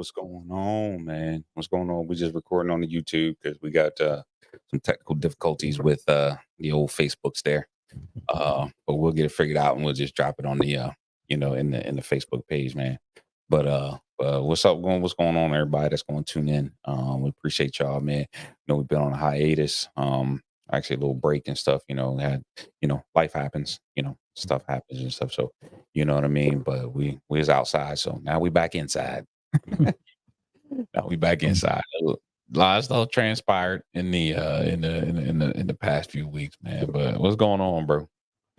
what's going on, man? What's going on? We're just recording on the YouTube because we got some technical difficulties with the old Facebooks there. But we'll get it figured out and we'll just drop it on the in the Facebook page, man. But what's going on, everybody that's going to tune in? We appreciate y'all, man. Know we've been on a hiatus. Actually a little break and stuff, had life happens, stuff happens and stuff. So you know what I mean? But we was outside, so now we back inside. Now we back inside. A lot of stuff transpired in the past few weeks, man. But what's going on, bro?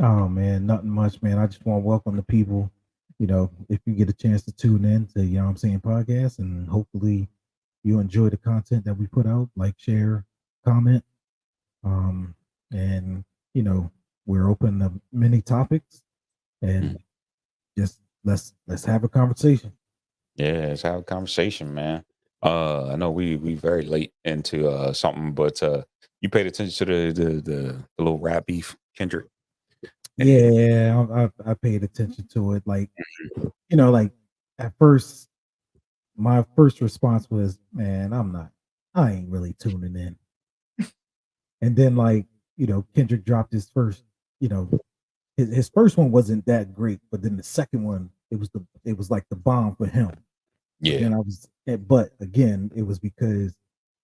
Oh man, nothing much, man. I just want to welcome the people. If you get a chance to tune in to what I'm saying podcast, and hopefully you enjoy the content that we put out, like, share, comment. And we're open to many topics, and Mm. just let's have a conversation. Yeah, let's have a conversation, man. I know we very late into something, but you paid attention to the little rap beef, Kendrick. Yeah, I paid attention to it. Like at first, my first response was, "Man, I ain't really tuning in." And then, Kendrick dropped his first, you know, his first one wasn't that great, but then the second one, it was like the bomb for him. But Yeah. then but again, it was because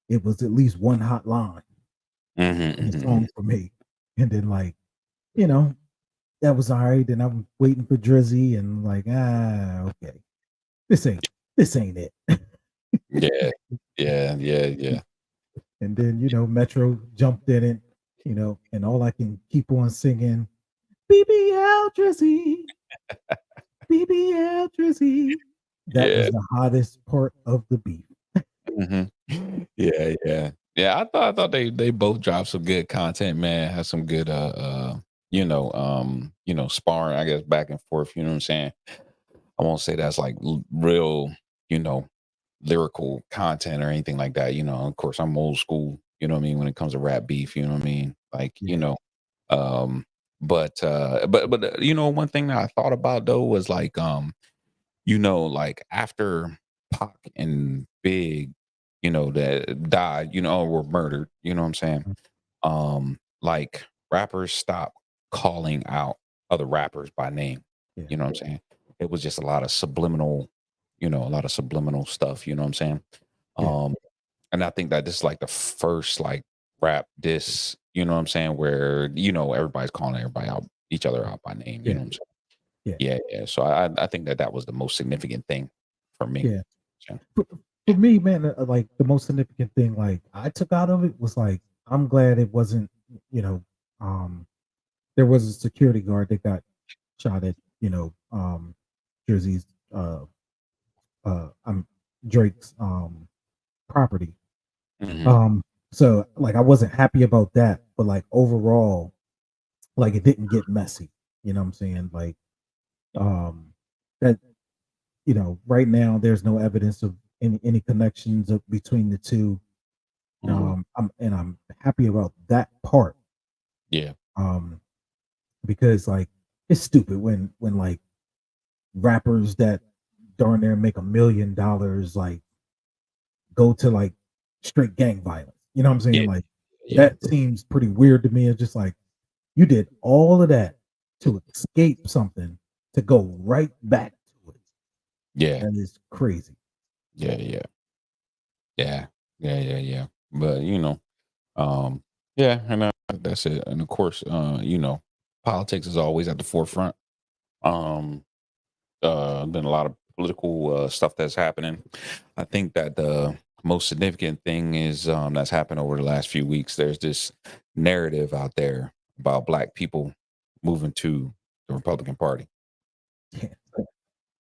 it was at least one hot line in the Hmm. song for me. And then, you know, that was all right. Then I'm waiting for Drizzy, and like, okay, this ain't this ain't it. Yeah, yeah. And then, Metro jumped in it, and all I can keep on singing, BBL Drizzy, BBL Drizzy. That Yeah. was the hottest part of the beat. Hmm. Yeah. I thought they both dropped some good content, man. Had some good sparring, I guess, back and forth. You know what I'm saying? I won't say that's like real, you know, lyrical content or anything like that. Of course, I'm old school. You know what I mean when it comes to rap beef. You know what I mean? Like, Yeah. um, but one thing that I thought about though was like like after Pac and Big, that died, or were murdered, you know what I'm saying? Like rappers stopped calling out other rappers by name. Yeah. You know what I'm saying? It was just a lot of subliminal stuff, you know what I'm saying? Yeah. Um, and I think that this is like the first like rap diss, you know what I'm saying, where everybody's calling everybody out each other out by name, you know Yeah. what I'm saying? Yeah. Yeah. So I think that was the most significant thing for me. Yeah. So, For, for me, man, like the most significant thing, like I took out of it was like, I'm glad it wasn't, you know, um, there was a security guard that got shot at, Jersey's, I'm Drake's, property. mhm. Um, so like I wasn't happy about that, but like overall, like it didn't get messy. You know what I'm saying? Like, um, that right now there's no evidence of any connections between the two. Mhm. I'm happy about that part. Yeah. Um, because like it's stupid when like rappers that darn near make $1 million like go to like straight gang violence. You know what I'm saying? Yeah. Like Yeah. that seems pretty weird to me. It's just like you did all of that to escape something to go right back to it. Yeah. That is crazy. Yeah. Yeah. Yeah. Yeah. But um, yeah, and that's it. And of course, politics is always at the forefront. Um, been a lot of political stuff that's happening. I think that the most significant thing is that's happened over the last few weeks. There's this narrative out there about black people moving to the Republican Party. Yeah.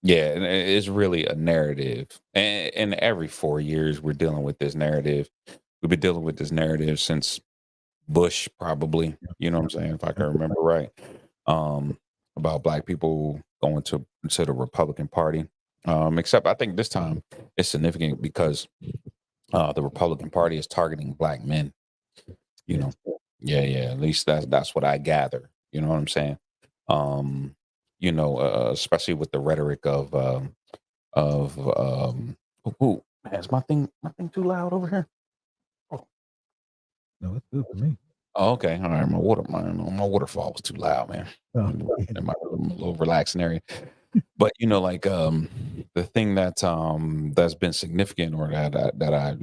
Yeah, and it's really a narrative. And every 4 years, we're dealing with this narrative. We've been dealing with this narrative since Bush, probably. Yep. You know what I'm Yep. saying? If I Yep. can remember right, um, about black people going to the Republican Party. Except I think this time it's significant because the Republican Party is targeting black men. You Yeah. know, yeah. At least that's what I gather. You know what I'm saying? Um, especially with the rhetoric of Oh, ooh, man, is my thing too loud over here? Oh, No, it's good for me. oh, okay. All right. My waterfall was too loud, man. Oh, In yeah. in my little relaxing area. But like the thing that's been significant or that I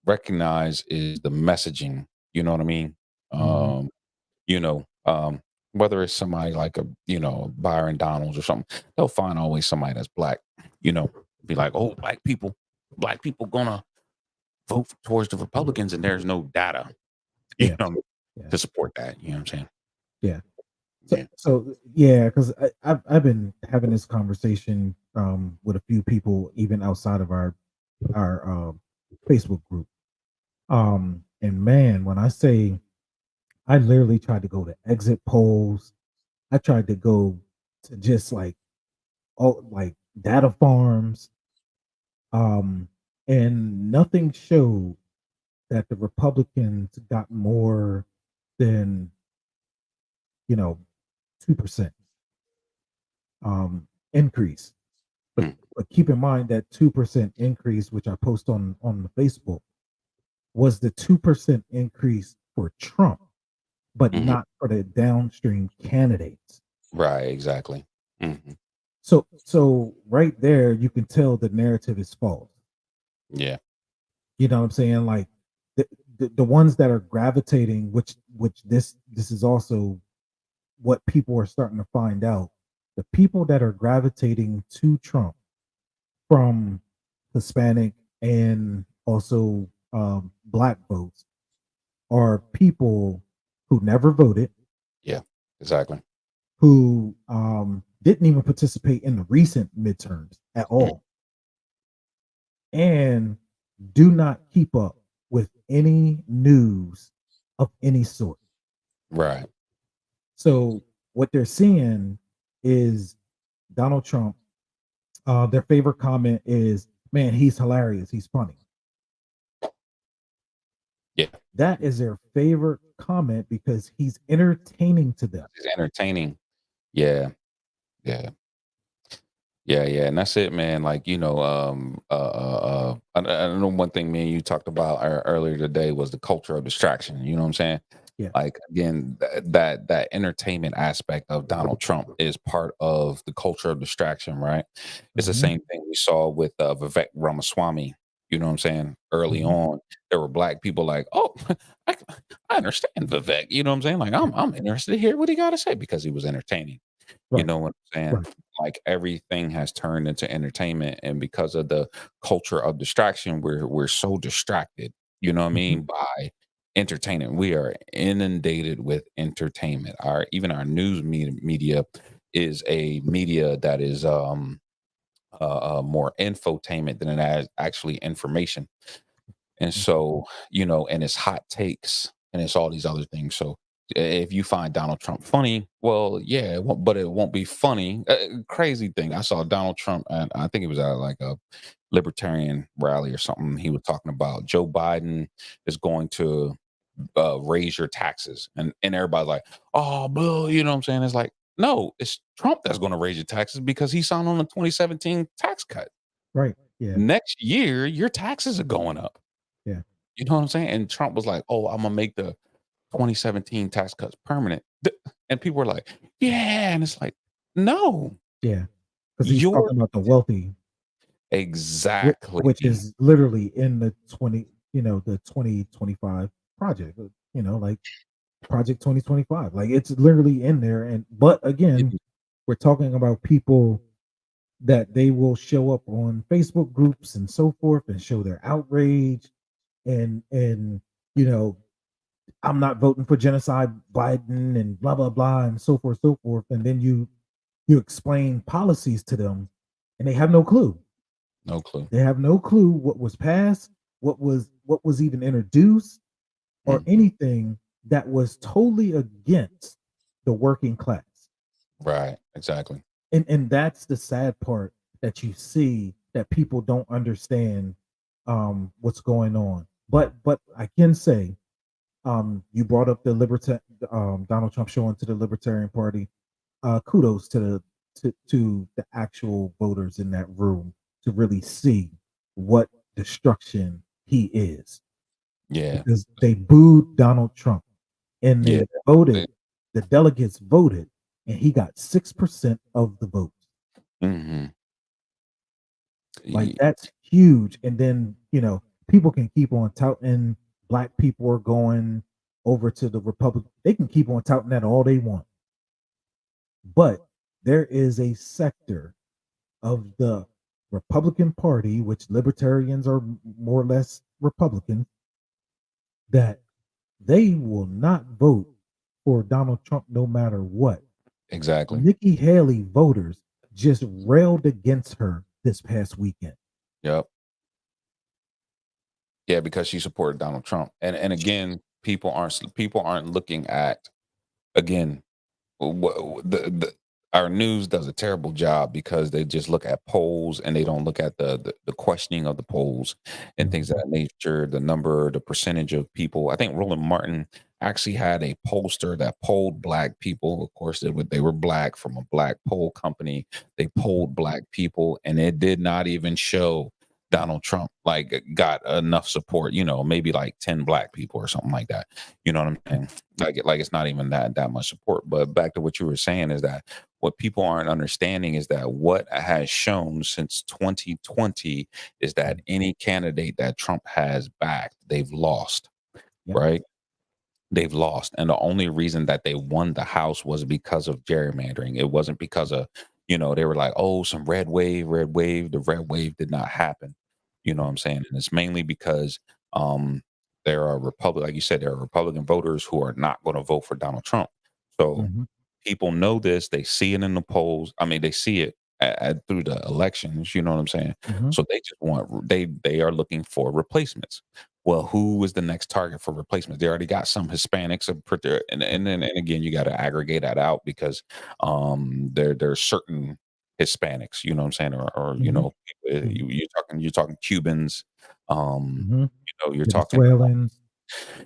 recognize is the messaging. You know what I mean? Mhm. Um, you know, whether it's somebody like a Byron Donalds or something, they'll find always somebody that's black. You know, be like, oh, black people gonna vote towards the Republicans, and there's no data, you Yeah, know, yeah, to support that. You know what I'm saying? yeah. So Yeah. so yeah, because I've been having this conversation with a few people even outside of our Facebook group. And man, when I say I literally tried to go to exit polls, I tried to go to just like data farms, um, and nothing showed that the Republicans got more than, you know, 2% increase. But Mm, but keep in mind that 2% increase, which I post on the Facebook, was the 2% increase for Trump, but mhm. not for the downstream candidates. Right. Exactly. So right there, you can tell the narrative is false. Yeah. You know what I'm saying? Like the, the ones that are gravitating, which this is also what people are starting to find out. The people that are gravitating to Trump from Hispanic and also black votes are people who never voted, Yeah. Exactly. who didn't even participate in the recent midterms at Mm, all, and do not keep up with any news of any sort. right. So what they're seeing is Donald Trump. Their favorite comment is, "Man, he's hilarious. He's funny." Yeah. That is their favorite comment because he's entertaining to them. It's entertaining. Yeah. Yeah. Yeah, yeah, and that's it, man. Like I know one thing me and you talked about earlier today was the culture of distraction. You know what I'm saying? Yeah. Like again, that entertainment aspect of Donald Trump is part of the culture of distraction, right? It's the Hmm. same thing we saw with Vivek Ramaswamy. You know what I'm saying? Early Hmm. on, there were black people like, "Oh, I, I understand Vivek." You know what I'm saying? Like, I'm interested to hear what he got to say because he was entertaining. You Right. know what I'm saying? Right. Like everything has turned into entertainment, and because of the culture of distraction, we're so distracted. You know what I Hmm. mean? By entertainment, we are inundated with entertainment. Our news media is a media that is more infotainment than it is actually information. And so, and it's hot takes and it's all these other things. So if you find Donald Trump funny, well, yeah, but it won't be funny. Crazy thing. I saw Donald Trump, and I think it was at like a libertarian rally or something. He was talking about Joe Biden is going to raise your taxes. And everybody's like, oh, boo, you know what I'm saying? It's like, no, it's Trump that's going to raise your taxes because he signed on the 2017 tax cut. Right. Yeah. Next year, your taxes are going up. Yeah. You know what I'm saying? And Trump was like, "Oh, I'm gonna make the 2017 tax cuts permanent." And people were like, "Yeah," and it's like, "No, Yeah. Because he's you're talking about the wealthy, which exactly is literally in the 2025 project. Like Project 2025. Like it's literally in there. And but again, we're talking about people that they will show up on Facebook groups and so forth and show their outrage and you know I'm not voting for genocide Biden and blah blah blah and so forth, and then you explain policies to them and they have no clue. no clue." They have no clue what was passed, what was even introduced, or Mhm. anything that was totally against the working class. Right, exactly. And that's the sad part, that you see that people don't understand what's going on. But I can say, you brought up the Donald Trump showing to the Libertarian Party. Kudos to the actual voters in that room to really see. what destruction he is, Yeah. because they booed Donald Trump and Yeah. they voted, the delegates voted, and he got 6% of the vote. Mm-hmm. Like, that's huge. And then, people can keep on touting black people are going over to the Republic. They can keep on touting that all they want. But there is a sector of the Republican Party, which libertarians are more or less Republican, that they will not vote for Donald Trump no matter what. Exactly. Nikki Haley voters just railed against her this past weekend. Yep. Yeah, because she supported Donald Trump. And again, people aren't looking at, again, the our news does a terrible job because they just look at polls and they don't look at the questioning of the polls and things of Mhm, that nature, the number, the percentage of people. I think Roland Martin actually had a pollster that polled black people. Of course, they were black, from a black poll company. They polled black people, and it did not even show Donald Trump like got enough support. Maybe like 10 black people or something like that. You know what I'm saying? Like it's not even that much support. But back to what you were saying is that what people aren't understanding is that what has shown since 2020 is that mhm. any candidate that Trump has backed, they've lost, Yep. right? They've lost. And the only reason that they won the House was because of gerrymandering. It wasn't because of, they were like, oh, some red wave, red wave. The red wave did not happen. You know what I'm saying? And it's mainly because um there are like you said, there are Republican voters who are not going to vote for Donald Trump. So Mhm, people know this, they see it in the polls. I mean, they see it through the elections, you know what I'm saying? mhm, So they just they are looking for replacements. Well, who is the next target for replacements? They already got some Hispanics, and again, you got to aggregate that out because there's certain Hispanics, you know what I'm saying, or mhm, mhm, you're talking Cubans, mhm. you're talking Venezuelans.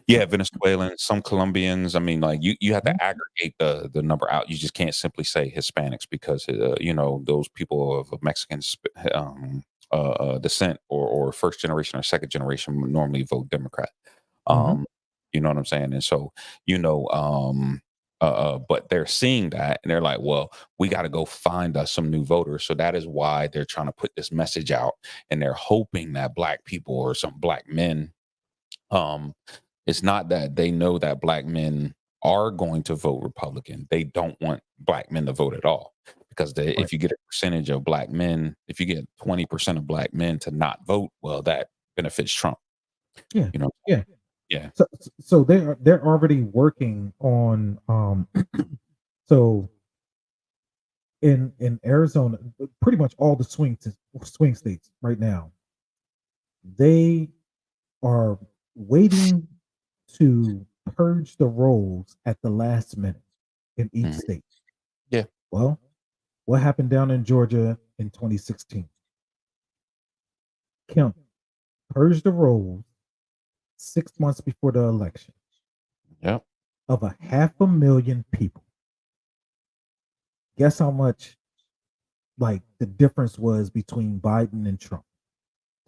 yeah, Venezuelans, some Colombians. I mean, like you have Mhm, to aggregate the number out. You just can't simply say Hispanics because those people of Mexican descent or first generation or second generation normally vote Democrat. mhm. Um, you know what I'm saying? And so you know, but they're seeing that and they're like, well, we got to go find us some new voters. So that is why they're trying to put this message out, and they're hoping that black people or some black men um, it's not that they know that black men are going to vote Republican. They don't want black men to vote at all because Right. if you get a percentage of black men, if you get 20% of black men to not vote, well, that benefits Trump. Yeah. You know, Yeah. yeah, So they're already working on so in Arizona, pretty much all the swing states right now, they are waiting to purge the rolls at the last minute in each mhm, state. yeah, Well, what happened down in Georgia in 2016? Kemp purged the rolls 6 months before the election yeah. of a 500,000 people. Guess how much like the difference was between Biden and Trump?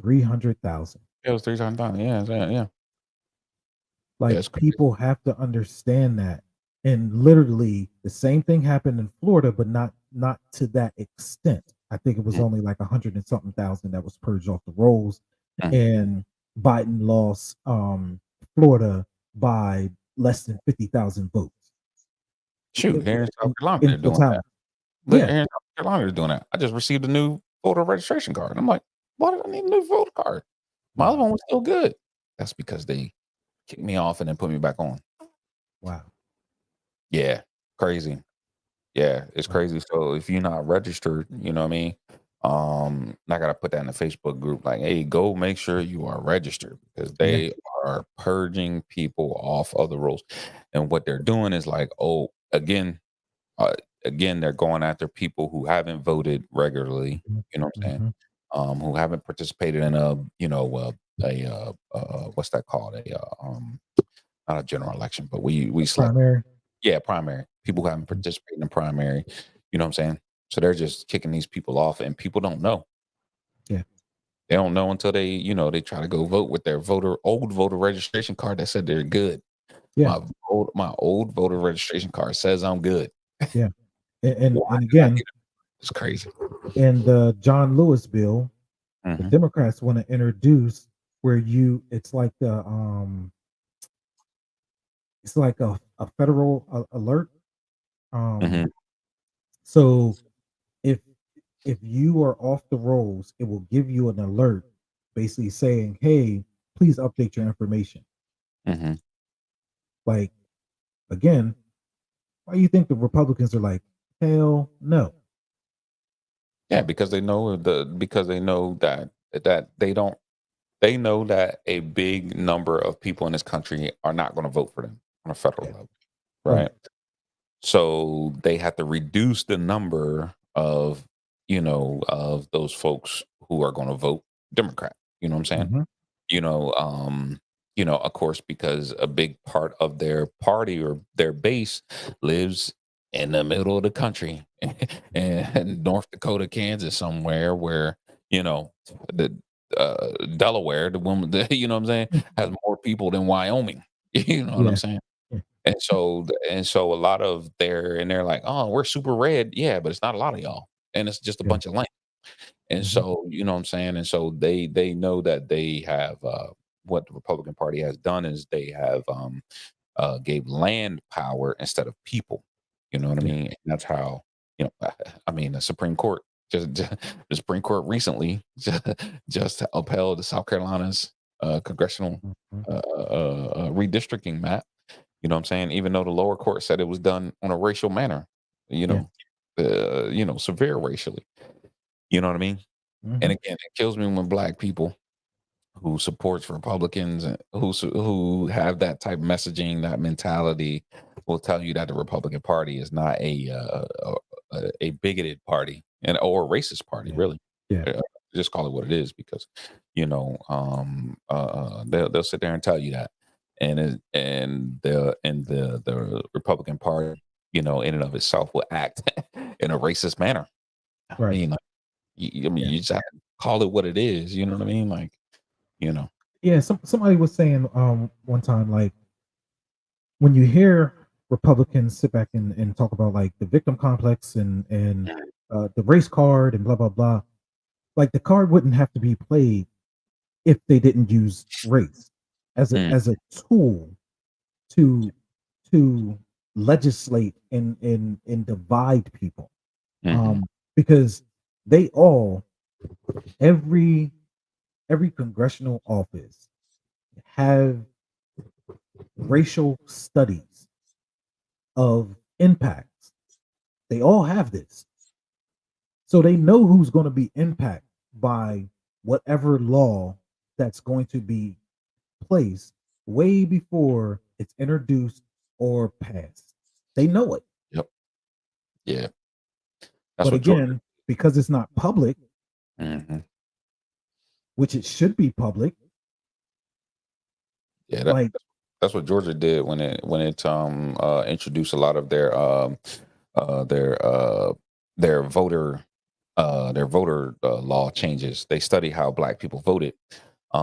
300,000. It was 3 times done. Yeah, yeah. Yeah, Like, it's crazy. people have to understand that. And literally the same thing happened in Florida, but not to that extent. I think it was Mm, only like 100 and something thousand that was purged off the rolls. mm. And Biden lost Florida by less than 50,000 votes Shoot, in, here in South Carolina, in they're doing that. totality. Yeah. Here in South Carolina, they're doing that. I just received a new voter registration card. I'm like, why do I need a new voter card? My other Wow. one was still good. That's because they kicked me off and then put me back on. Wow. Yeah, crazy. Yeah, it's Wow. crazy. So if you're not registered, you know what I mean? I gotta put that in the Facebook group. Like, hey, go make sure you are registered because Yeah. they are purging people off of the rules. And what they're doing is like, oh, uh, again, they're going after people who haven't voted regularly. Mhm. You know what I'm saying? Mhm. Who haven't participated in what's that called? Not a general election, but we select. Primary. Yeah, primary. People who haven't Mhm. participated in primary, you know what I'm saying? So they're just kicking these people off and people don't know. Yeah. They don't know until they try to go vote with their old voter registration card that said they're good. Yeah, My old voter registration card says I'm good. yeah. And Why and did I again, get it? It's crazy. in the John Lewis bill, the Mhm, Democrats want to introduce where it's like a federal alert. Um, mhm, so if if you are off the rolls, it will give you an alert basically saying, "Hey, please update your information." mhm. Like again, why do you think the Republicans are like, "Hell no." Yeah, because they know that they know that a big number of people in this country are not gonna vote for them on a federal Yeah, level, right. right? So they have to reduce the number of those folks who are gonna vote Democrat. You know what I'm saying? Mhm. You know, of course, because a big part of their party or their base lives in the middle of the country, in North Dakota, Kansas, somewhere where you know the Delaware, the woman, you know what I'm saying, Mm, has more people than Wyoming. You know what I'm yeah, saying? yeah. And so a lot of they're like, oh, we're super red, yeah, but it's not a lot of y'all, and it's just a Yeah. bunch of land. And Mhm. so, you know what I'm saying? And so they know that they have what the Republican Party has done is they have gave land power instead of people. You know what I Yeah. mean? And that's how, I mean, the Supreme Court the Supreme Court recently just upheld the South Carolina's congressional Mhm. redistricting map. You know what I'm saying? Even though the lower court said it was done on a racial manner, you Yeah. know, severe racially. You know what I mean? And Mhm. again, it kills me when black people who supports Republicans and who have that type of messaging, that mentality, will tell you that the Republican Party is not a bigoted party or a racist party, Yeah. really. Yeah. Uh, just call it what it is because they'll sit there and tell you that, and the Republican Party, in and of itself, will act in a racist manner. I Right. mean, like, Yeah. you just have to call it what it is. You know what I mean? Like, you know. Yeah, somebody was saying one time, like, when you hear Republicans sit back and talk about like the victim complex and the race card and blah blah blah, like the card wouldn't have to be played if they didn't use race Mm, as a tool to to legislate and divide people. mhm, Um, because they all every every congressional office have racial studies of impacts. They all have this. So they know who's going to be impacted by whatever law that's going to be placed way before it's introduced or passed. They know it. yep, yeah, that's But what Georgia. again, because it's not public, Mhm, which it should be public, yeah, like, that's what Georgia did when it introduced a lot of uh their uh their voter law changes. They study how black people voted.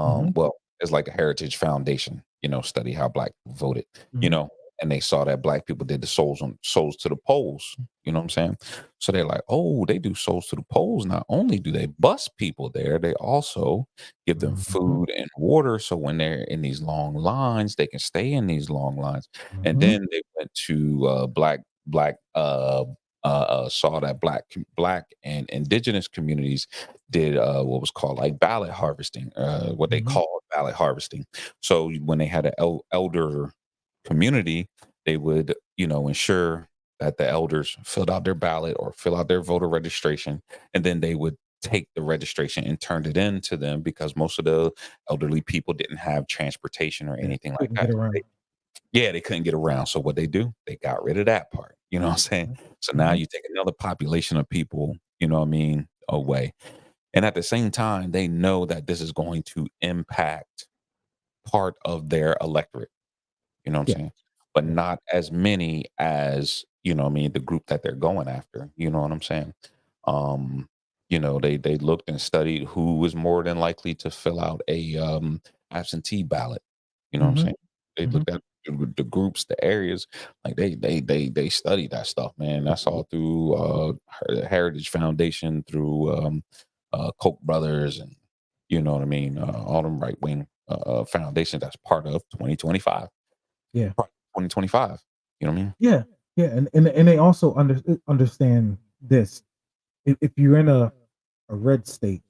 mhm, Well, it's like a heritage foundation, study how black people voted, you mhm, know, and they saw that black people did the souls to the polls. You know what I'm saying? So they're like, oh, they do souls to the polls. Not only do they bus people there, they also give them mhm, food and water. So when they're in these long lines, they can stay in these long lines. And mhm, then they went to black saw that black and indigenous communities did what was called like ballot harvesting, what they mhm, called ballot harvesting. So when they had an elder community, they would ensure that the elders filled out their ballot or fill out their voter registration, and then they would take the registration and turned it in to them because most of the elderly people didn't have transportation or yeah, anything like couldn't get that. around. Yeah, they couldn't get around. So what they do, they got rid of that part. You know what I'm saying? Mhm, So now mhm, you take another population of people, you know what I mean, away. And at the same time, they know that this is going to impact part of their electorate. You know what I'm yeah, saying? But yeah, not as many as, the group that they're going after. You know what I'm saying? Um, they looked and studied who was more than likely to fill out a absentee ballot. You know what I'm Mhm, saying? They mhm. looked at the groups, the areas, like they studied that stuff, man. That's all through Heritage Foundation, through Koch brothers, and you know what I mean, all them right wing foundations that's part of 2025. Yeah. 2025. You know what I mean? Yeah. Yeah, and they also understand this. If you're in a red state,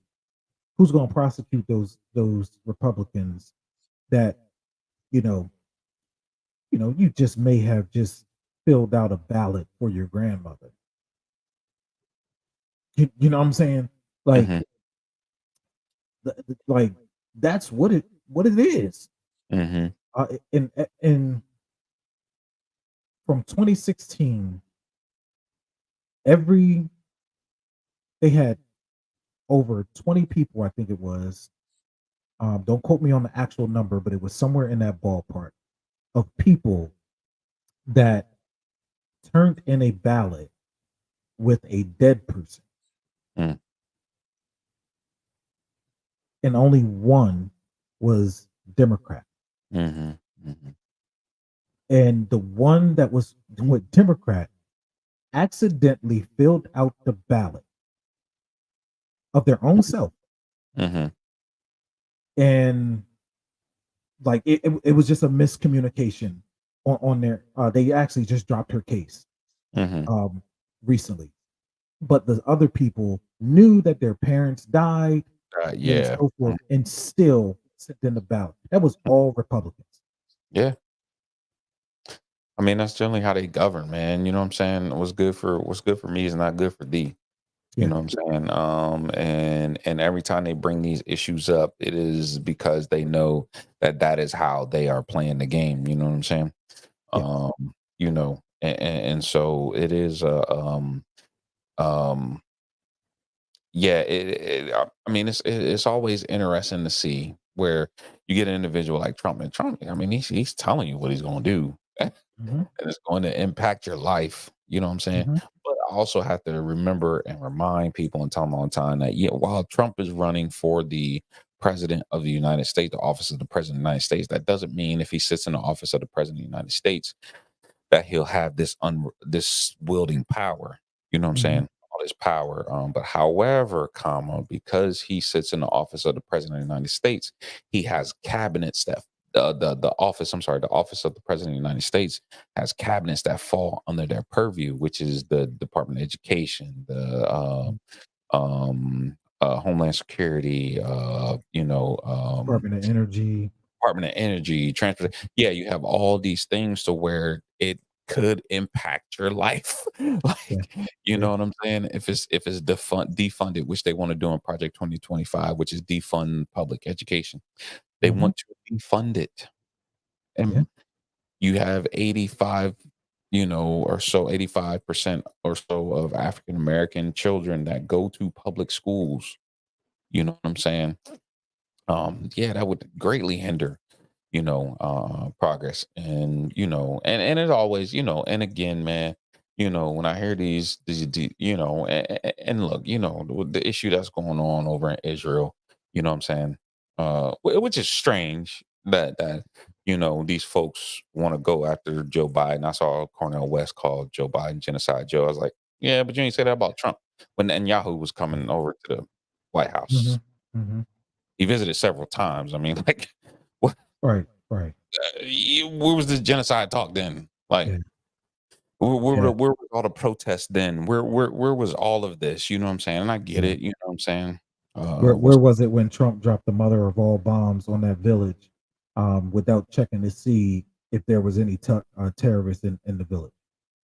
who's gonna prosecute those Republicans that, you know you just may have just filled out a ballot for your grandmother? You know what I'm saying? Like Hmm. like, that's what it is. Hmm. And from 2016, every they had over 20 people, I think it was. Don't quote me on the actual number, but it was somewhere in that ballpark of people that turned in a ballot with a dead person, Mm. and only one was Democrat. Mhm, mhm, And the one that was with Democrat accidentally filled out the ballot of their own self. mhm, And like it was just a miscommunication on their they actually just dropped her case mhm. um recently. But the other people knew that their parents died and Yeah. so forth, Mm, and still sent in the ballot. That was all Republicans. yeah. I mean, that's generally how they govern, man. You know what I'm saying? What's good for me is not good for thee. You Yeah, know what I'm saying? And every time they bring these issues up, it is because they know that that is how they are playing the game. You know what I'm saying? yeah. And so it is. Um, Yeah, I mean, it's always interesting to see where you get an individual like Trump. And Trump, I mean, he's telling you what he's going to do, and Mhm, it's going to impact your life. You know what I'm saying? mhm, But I also have to remember and remind people and tell them all the time that, yeah, while Trump is running for the president of the United States, the office of the president of the United States, that doesn't mean if he sits in the office of the president of the United States that he'll have this wielding power. You know what I'm mhm, saying? All this power. But however, comma, because he sits in the office of the president of the United States, he has cabinets that the office, I'm sorry, the office of the president of the United States has cabinets that fall under their purview, which is the Department of Education, the mhm. Homeland Security, Department of Energy. Department of Energy, transport. Yeah, you have all these things to where it could impact your life. Yeah, Like, you yeah. know what I'm saying? If it's defunded, which they want to do in Project 2025, which is defund public education. They Mhm, want to defund it. yeah, And you have 85, or so 85% or so of African American children that go to public schools. You know what I'm saying? Yeah, that would greatly hinder progress. And and it always, and again, man, when I hear and look, the issue that's going on over in Israel, you know what I'm saying, which is strange that these folks want to go after Joe Biden. I saw Cornel West call Joe Biden genocide Joe. I was like, yeah, but you ain't say that about Trump when Netanyahu was coming over to the White House. mhm, mhm. He visited several times. I mean, like, what? Right, right. Where was this genocide talk then? Like, Yeah, where yeah. where was all the protests then? Where was all of this? You know what I'm saying? And I get Yeah. it. You know what I'm saying? Where Was was it when Trump dropped the mother of all bombs on that village, without checking to see if there was any terrorists in the village?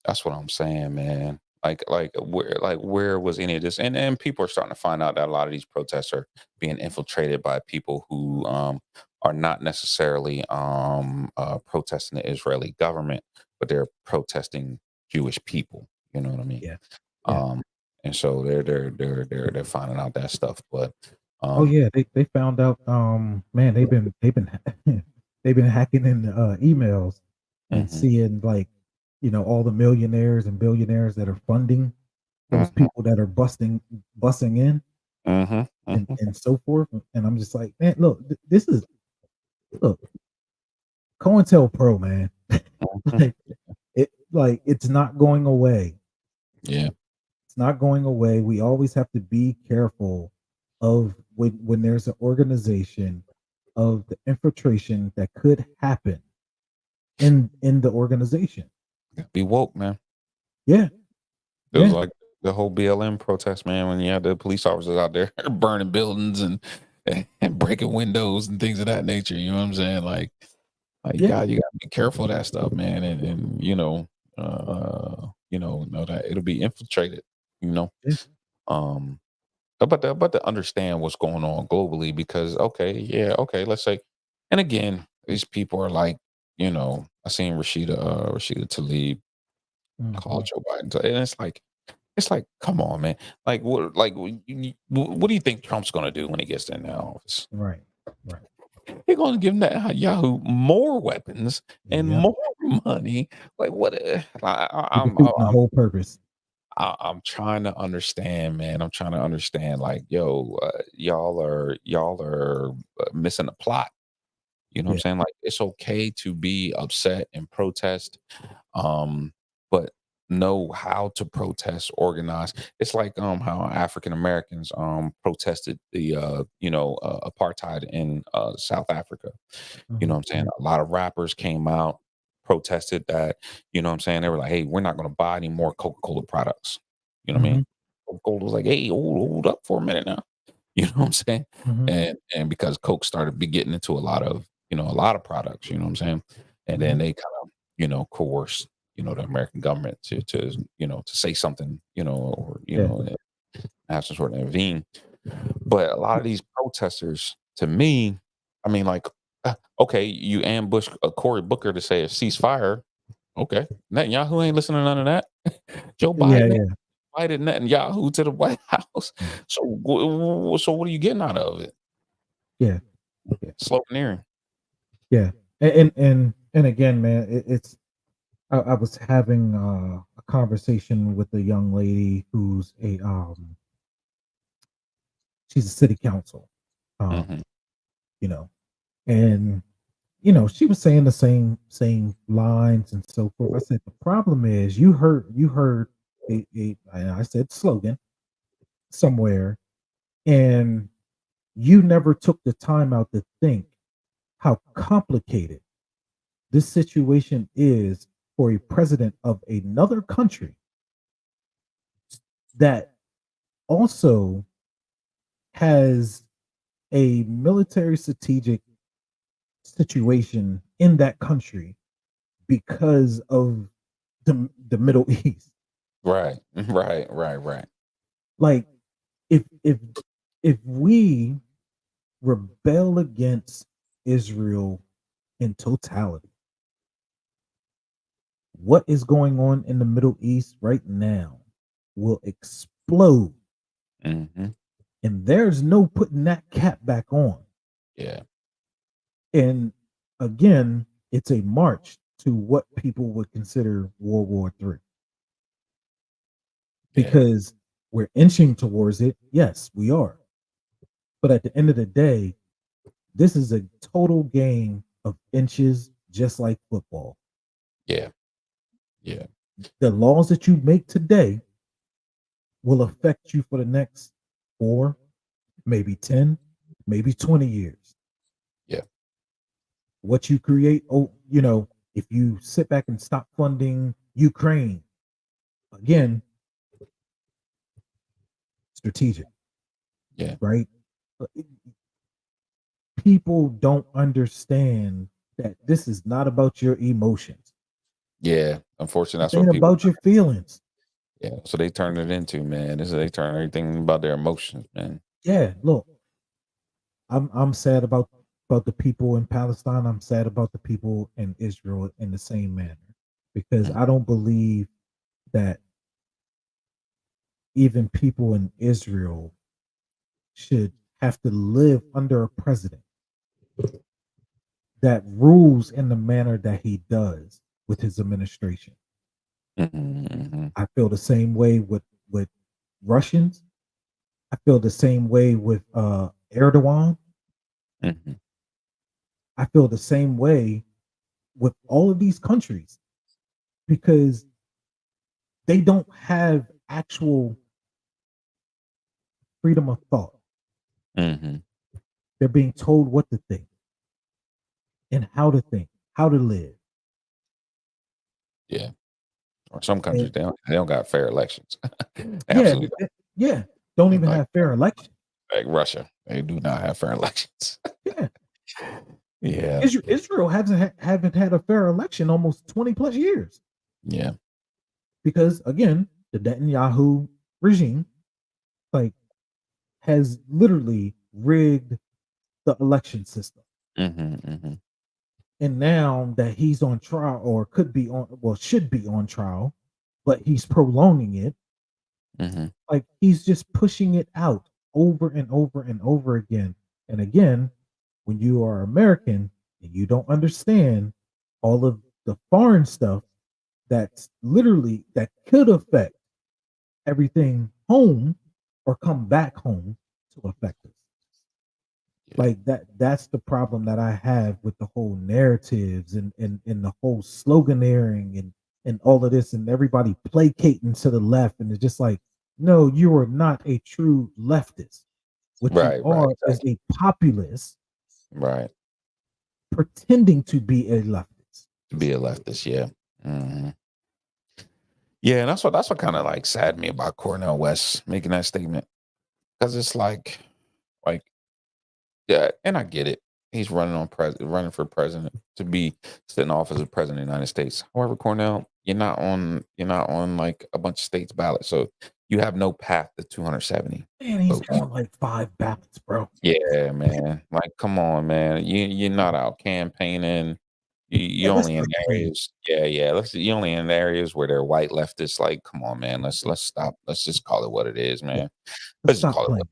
That's what I'm saying, man. Where was any of this? And people are starting to find out that a lot of these protests are being infiltrated by people who are not necessarily protesting the Israeli government, but they're protesting Jewish people. You know what I mean? Yeah, yeah. Um, and so they're finding out that stuff. But Oh um, yeah, they found out. Man, they've been they've been hacking in emails and mhm, seeing, like, all the millionaires and billionaires that are funding. those Mhm. people that are bussing in Mhm. Mhm. and so forth. And I'm just like, man, look, this is look, COINTELPRO, man. Mhm. like it's not going away. Yeah. It's not going away. We always have to be careful of when there's an organization of the infiltration that could happen in the organization. Be woke, man. Yeah, It was yeah, like the whole BLM protest, man, when you had the police officers out there burning buildings and breaking windows and things of that nature. You know what I'm saying? Like yeah, God, you gotta be careful of that stuff, man. And know that it'll be infiltrated, you know. yeah. Um but to understand what's going on globally because okay, yeah, okay, let's say and again, these people are like, I seen Rashida Tlaib call Mhm. Joe Biden. And it's like, come on, man. What do you think Trump's gonna do when he gets in the office? Right, right. They're gonna give Yahoo more weapons and Yep. more money. Like what? He defeating the whole purpose. I'm trying to understand, man. I'm trying to understand. Like, yo, y'all are missing the plot. You know what I'm Yeah. saying? Like, it's okay to be upset and protest, but know how to protest, organize. It's like how African Americans protested the apartheid in South Africa. You know Mhm. what I'm saying? A lot of rappers came out, protested that, you know what I'm saying? They were like, "Hey, we're not gonna buy any more Coca-Cola products." You know what I mean? Mhm. Coca-Cola was like, "Hey, hold up for a minute now." You know what I'm saying? Mhm. And because Coke started be getting into a lot of products, you know what I'm saying? And then Mhm. they kind of, coerced, the American government to say something, or, Yeah. have some sort of intervene. But a lot of these protesters, to me, I mean, like, okay, you ambush Cory Booker to say a ceasefire. Okay, Netanyahu ain't listening to none of that. Joe Yeah, Biden ain't yeah. invited Netanyahu to the White House. Mm. So what are you getting out of it? Yeah, yeah, Sloganeering. yeah. And again, man, it's I was having a conversation with a young lady who's a she's a city council. Um, Mhm. you know, and she was saying the same lines and so forth. I said the problem is you heard and I said slogan somewhere, and you never took the time out to think how complicated this situation is for a president of another country that also has a military strategic situation in that country because of the Middle East. Right. Right. Right. Right. Like if we rebel against Israel in totality, what is going on in the Middle East right now will explode, Mhm. and there's no putting that cap back on. Yeah. And again, it's a march to what people would consider World War III Yeah. because we're inching towards it. Yes, we are. But at the end of the day, this is a total game of inches, just like football. Yeah. Yeah. The laws that you make today will affect you for the next 4, maybe 10, maybe 20 years. Yeah. What you create, if you sit back and stop funding Ukraine, again, strategic, Yeah. right? But people don't understand that this is not about your emotions. Yeah. Unfortunately, This that's what ain't people. about your feelings. Yeah. So they turn it into, man. They turn everything about their emotions, man. Yeah, look, I'm sad about the people in Palestine. I'm sad about the people in Israel in the same manner because Mm. I don't believe that even people in Israel should have to live under a president that rules in the manner that he does with his administration. Mhm. Mhm. I feel the same way with with Russians. I feel the same way with Erdogan. Mhm. I feel the same way with all of these countries because they don't have actual freedom of thought. Mhm. They're being told what to think and how to think, how to live. Yeah. Or some countries, And they don't got fair elections. yeah, Absolutely yeah, don't don't. even Like have fair elections. like Russia, they do not have fair elections. Yeah, Yeah. Israel haven't had a fair election almost 20 plus years Yeah. because again, the Netanyahu regime like has literally rigged the election system. Mhm. Mhm. And now that he's on trial or could be on well should be on trial, but he's prolonging it, Mhm. like he's just pushing it out over and over and over again. And again, when you are American and you don't understand all of the foreign stuff that's literally that could affect everything home or come back home to affect us. Yeah. Like that's the problem that I have with the whole narratives and the whole sloganeering and all of this and everybody placating to the left and it's just like no, you are not a true leftist. What you Right. Right. are is Exactly. a populist Right. pretending to be a leftist. To be a leftist. Yeah. Mhm. Yeah, and that's what kind of like saddened me about Cornell West making that statement because it's like yeah, and I get it. He's running for president to be sitting off as a president of the United States. However, Cornell, you're not on like a bunch of states ballot, so you have no path to 270 Man, he's votes. on like 5 ballots, bro. Yeah, man. Like, come on, man. You're not out campaigning. You And only in listen to me. areas. Yeah, yeah. You only in areas where they're white leftists. Like, come on, man. Let's stop. Let's just call it what it is, Yeah, man. let's Let's just stop call it what. playing.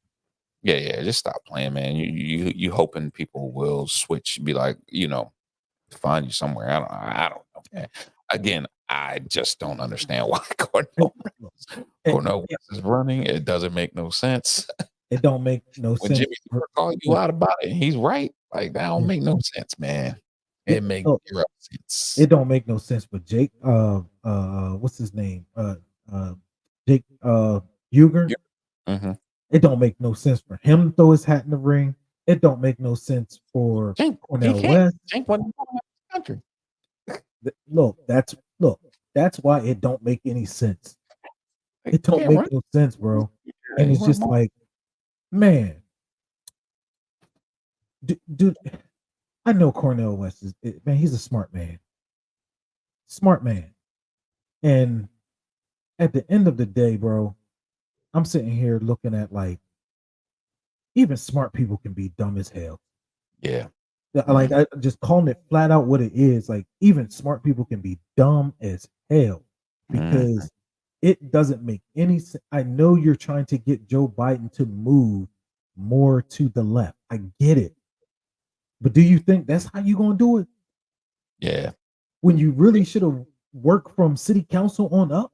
Yeah, yeah. Just stop playing, man. You hoping people will switch, be like, find you somewhere. I don't know, man. Again, I just don't understand why And look, Cornell it, West is running. It doesn't make no sense. it don't make no When sense. Jimmy Dore called you Look, out about it, he's right. Like, that don't yeah, make no sense, man. It it, make look, 0 sense. it don't make no sense. But Jake, what's his name? Jake, Uger. Yeah. Mhm. It don't make no sense for him to throw his hat in the ring. It don't make no sense for Cenk, he Cornell can't. West. Cenk wasn't born in this country. Look, that's why it don't make any sense. Like, It he don't can't make run. no sense, bro. And He it's wasn't just born. like, man, dude, I know Cornell West man. He's a smart man. And at the end of the day, bro, I'm sitting here looking at like even smart people can be dumb as hell. Yeah. Like Mhm. I just calling it flat out what it is. Like even smart people can be dumb as hell Mhm. because it doesn't make any sense. I know you're trying to get Joe Biden to move more to the left. I get it. But do you think that's how you gonna do it? Yeah. When you really should have worked from city council on up?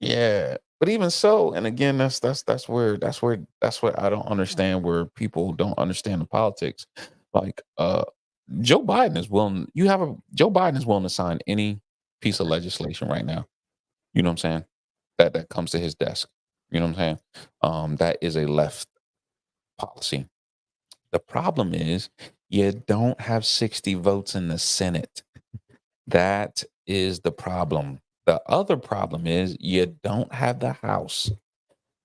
Yeah, but even so, and again, that's where I don't understand where people don't understand the politics. Like, Joe Biden is willing. Joe Biden is willing to sign any piece of legislation right now. You know what I'm saying? That comes to his desk. You know what I'm saying? That is a left policy. The problem is you don't have 60 votes in the Senate. That is the problem. The other problem is you don't have the House.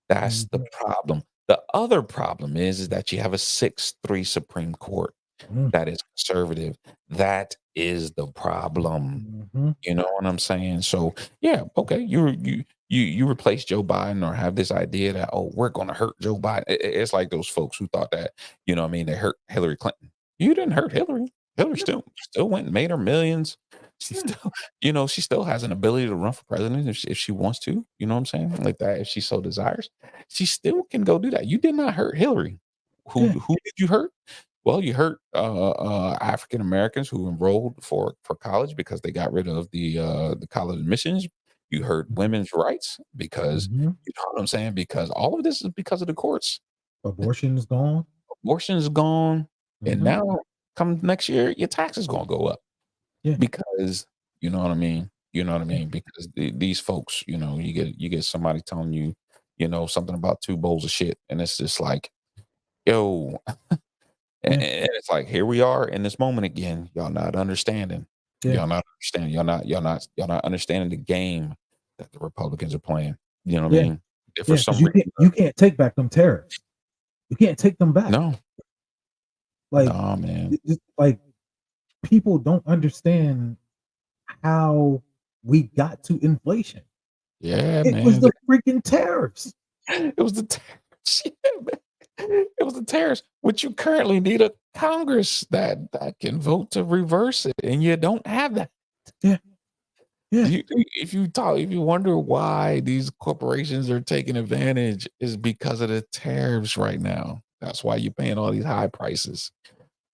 That's the Mhm, problem. The other problem is that you have a 6-3 Supreme Court mhm, that is conservative. That is the problem. mhm. You know what I'm saying? So yeah, okay, you replace Joe Biden or have this idea that we're gonna hurt Joe Biden. It's like those folks who thought that, what I mean, they hurt Hillary Clinton. You didn't hurt Hillary. Hillary Yeah, still went and made her millions. She yeah, still, she still has an ability to run for president if she wants to, you know what I'm saying? Like that, if she so desires. She still can go do that. You did not hurt Hillary. Who yeah, who did you hurt? Well, you hurt African Americans who enrolled for college because they got rid of the college admissions You hurt women's rights because Mhm. you know what I'm saying? Because all of this is because of the courts. Abortion is gone. Abortion is gone, and Mhm. now come next year, your tax is gonna go up Yeah, because you know what I mean. You know what I yeah, mean? Because these folks, you get somebody telling you, something about two bowls of shit, and it's just like, yo, yeah, and it's like here we are in this moment again. Y'all not understanding. yeah, Y'all not understanding. Y'all not understanding the game that the Republicans are playing. You know what I yeah, mean? If for yeah. Because some reason, you can't take back them tariffs. You can't take them back. no, Like, no, man, like people don't understand how we got to inflation. yeah, It was man. the freaking tariffs. It was the tariffs. Yeah, man. It was the tariffs, which you currently need a Congress that can vote to reverse it, and you don't have that. Yeah, yeah. If you wonder why these corporations are taking advantage, is because of the tariffs right now. That's why you're paying all these high prices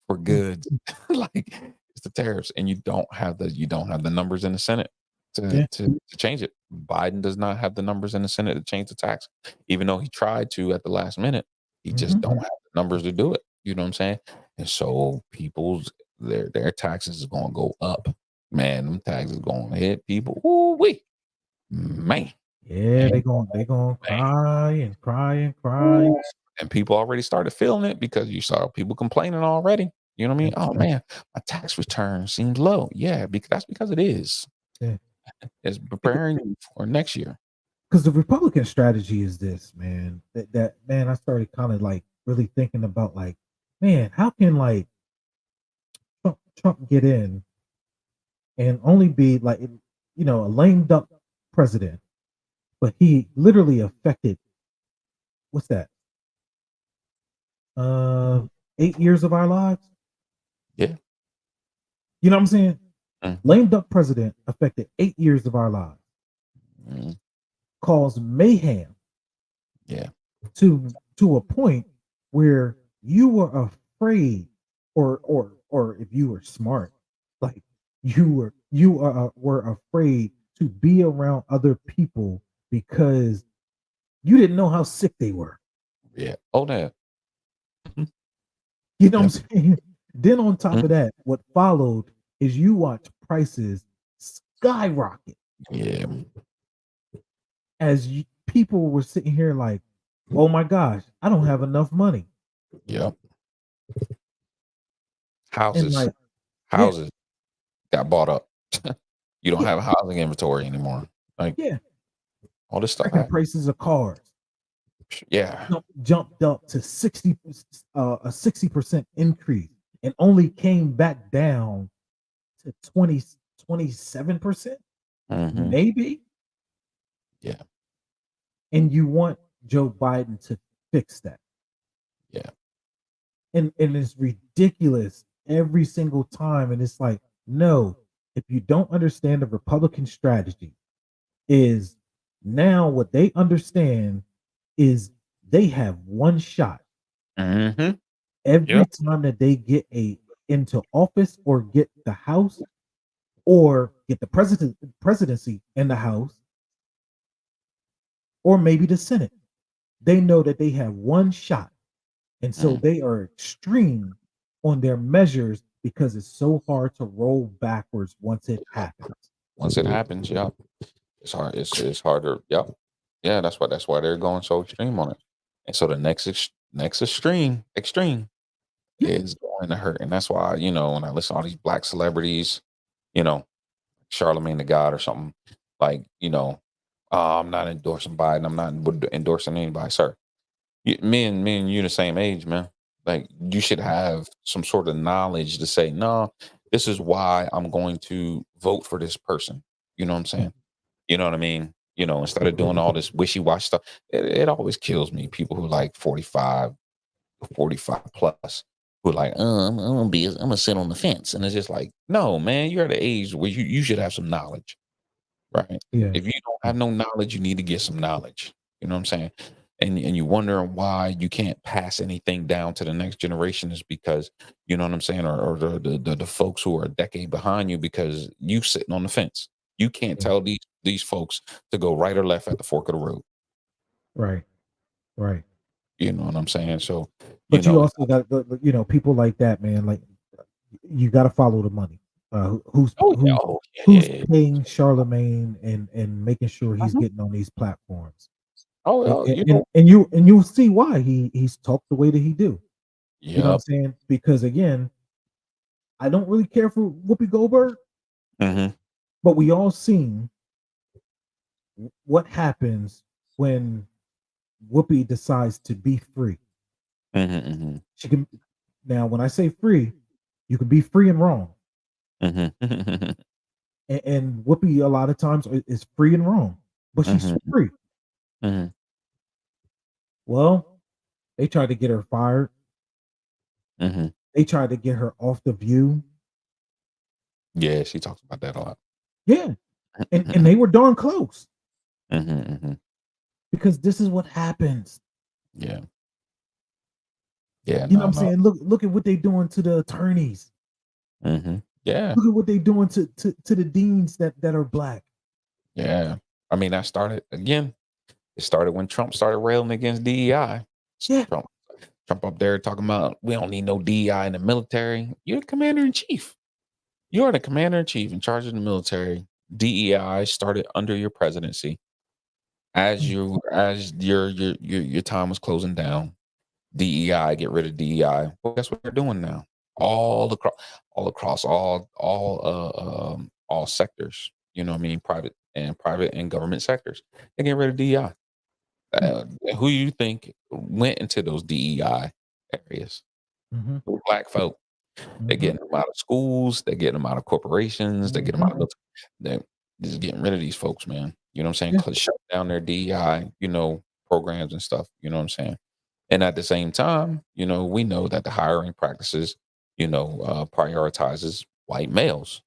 for Yeah, goods. Like it's the tariffs, and you don't have the numbers in the Senate to yeah, to to change it. Biden does not have the numbers in the Senate to change the tax, even though he tried to at the last minute. He just mhm, don't have the numbers to do it. You know what I'm saying? And so people's their taxes is gonna go up. Man, them taxes gonna hit people. Ooh wee, man, yeah. man, They gonna man. cry and cry and cry. Ooh. And people already started feeling it because you saw people complaining already. You know what I Yeah, mean? Oh man, my tax return seems low. Yeah, because that's because it is. yeah. It's preparing you for next year. Because the Republican strategy is this, man. That man, I started kind of like really thinking about like, man, how can like Trump get in and only be like, a lame duck president, but he literally affected what's that? Uh, 8 years of our lives. Yeah. You know what I'm saying? Mhm. Lame duck president affected 8 years of our lives, Mhm. caused mayhem Yeah. to a point where you were afraid, or if you were smart, like you were afraid to be around other people because you didn't know how sick they were. Yeah. Oh, that. Mhm. You know Yeah. what I'm saying? Then on top Mhm. of that, what followed is you watch prices skyrocket Yeah. as people were sitting here like, oh my gosh, I don't have enough money. Yep. And Houses. like, yeah, Houses got bought up. You don't yeah, have a housing inventory anymore. Like yeah. all this stuff Freaking happened. prices of cars Yeah. jumped up to a 60% increase and only came back down to 27%, Hmm. maybe. Yeah. And you want Joe Biden to fix that. Yeah. And it's ridiculous every single time. And it's like, no, if you don't understand the Republican strategy, is now what they understand is they have one shot Hmm. every Yep. time that they get a into office or get the house or get the presidency in the house or maybe the Senate. They know that they have one shot. And so Mm. they are extreme on their measures because it's so hard to roll backwards once it happens. Once it happens, yep. It's hard. It's harder. Yep. Yeah. That's why they're going so extreme on it. And so the next extreme Yeah, is going to hurt. And that's why, when I listen to all these black celebrities, you know, Charlemagne the God or something, like, I'm not endorsing Biden. I'm not endorsing anybody, sir. Me and you the same age, man. Like you should have some sort of knowledge to say, no, this is why I'm going to vote for this person. You know what I'm yeah, saying? You know what I mean? Instead of doing all this wishy-washy stuff, it always kills me. People who like 45 plus who are like, I'm gonna sit on the fence. And it's just like, no, man, you're at an age where you should have some knowledge, right? yeah, If you don't yeah, have no knowledge, you need to get some knowledge. You know what I'm saying? And you're wondering why you can't pass anything down to the next generation is because, you know what I'm saying, or the folks who are a decade behind you because you sitting on the fence. You can't Yeah. tell these folks to go right or left at the fork of the road. Right. Right. You know what I'm saying? So, you But you know, also got people like that, man. Like you got to follow the money. Who's oh yeah, who's oh yeah, who's yeah, yeah. paying Charlemagne and making sure he's Mhm. getting on these platforms? Oh, And, yeah, and you and know, and you and you'll see why he's talked the way that he do. You know what I'm yep. saying? Because again, I don't really care for Whoopi Goldberg, Hmm. but we all seen what happens when Whoopi decides to be free. Hmm. Hmm. She can now when I say free, you can be free and wrong. Hmm. And Whoopi a lot of times is free and wrong, but she's Hmm. free. Hmm. Well, they tried to get her fired. Hmm. They tried to get her off the View. Yeah, she talks about that a lot. Yeah, and Hmm. they were darn close Hmm. because this is what happens. Yeah, yeah, You know what no, I'm no. saying? Look at what they doing to the attorneys. Hmm. Yeah, Look at what they doing to the deans that are black. yeah. I mean, that started again. It started when Trump started railing against DEI. Yeah. Trump, Trump up there talking about we don't need no DEI in the military. You're the commander in chief. You are the commander in chief in charge of the military. DEI started under your presidency. As your time was closing down, DEI, get rid of DEI. Well, guess what they're doing now? All across all sectors. You know what I mean? Private and government sectors. They get rid of DEI. Yeah. Who you think went into those DEI areas? Mm-hmm. Black folk. They're Mm-hmm. getting them out of schools. They're getting them out of corporations. They're getting them Mm-hmm. out of military. They're just getting rid of these folks, man. You know what I'm saying? Yeah. Shut down their DEI, programs and stuff. You know what I'm saying? And at the same time, we know that the hiring practices, prioritizes white males.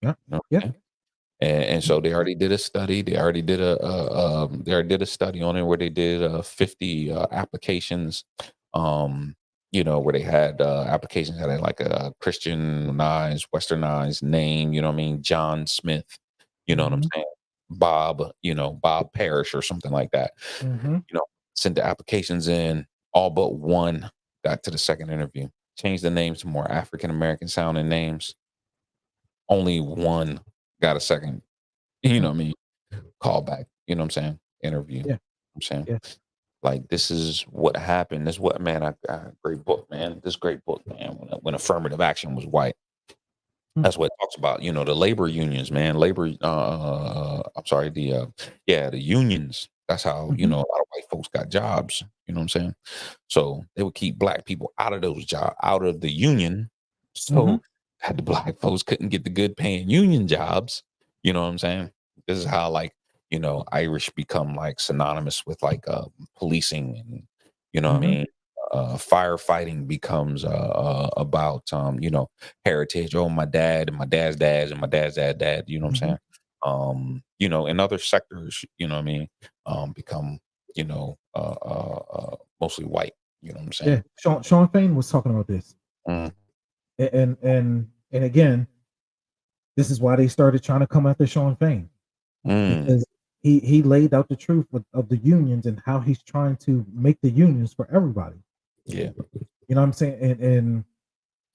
Yeah. You know what Yeah. I'm saying? And so they already did a study. They already did they already did a study on it where they did 50 applications. Where they had applications that had like a Christianized, Westernized name. You know what I mean? John Smith. You know what I'm Mm-hmm. saying? Bob. Bob Parrish or something like that. Mm-hmm. You know, Sent the applications in. All but one got to the second interview. Changed the names to more African American sounding names. Only one got a second. You know what I mean? Call back, you know what I'm saying? Interview. Yeah. I'm saying, Yeah. like, this is what happened. This is what, man, great book, man. This great book, man. When affirmative action was white. Mm. That's what it talks about. The labor unions, man. I'm sorry, the unions. That's how, Mm-hmm. a lot of white folks got jobs. You know what I'm saying? So they would keep black people out of those jobs, out of the union. Mm-hmm. So that the black folks couldn't get the good paying union jobs. You know what I'm saying? This is how, like, Irish become like synonymous with like policing, and what I Mm-hmm. mean? Firefighting becomes about heritage. Oh, my dad and my dad's dad and my dad's dad. You know what I'm Mm-hmm. saying? In other sectors, you know what I mean, become mostly white. You know what I'm saying? Yeah. Sean Fain was talking about this. Mm, And again, this is why they started trying to come after Sean Fain mm, because he laid out the truth of the unions and how he's trying to make the unions for everybody. yeah, You know what I'm saying? And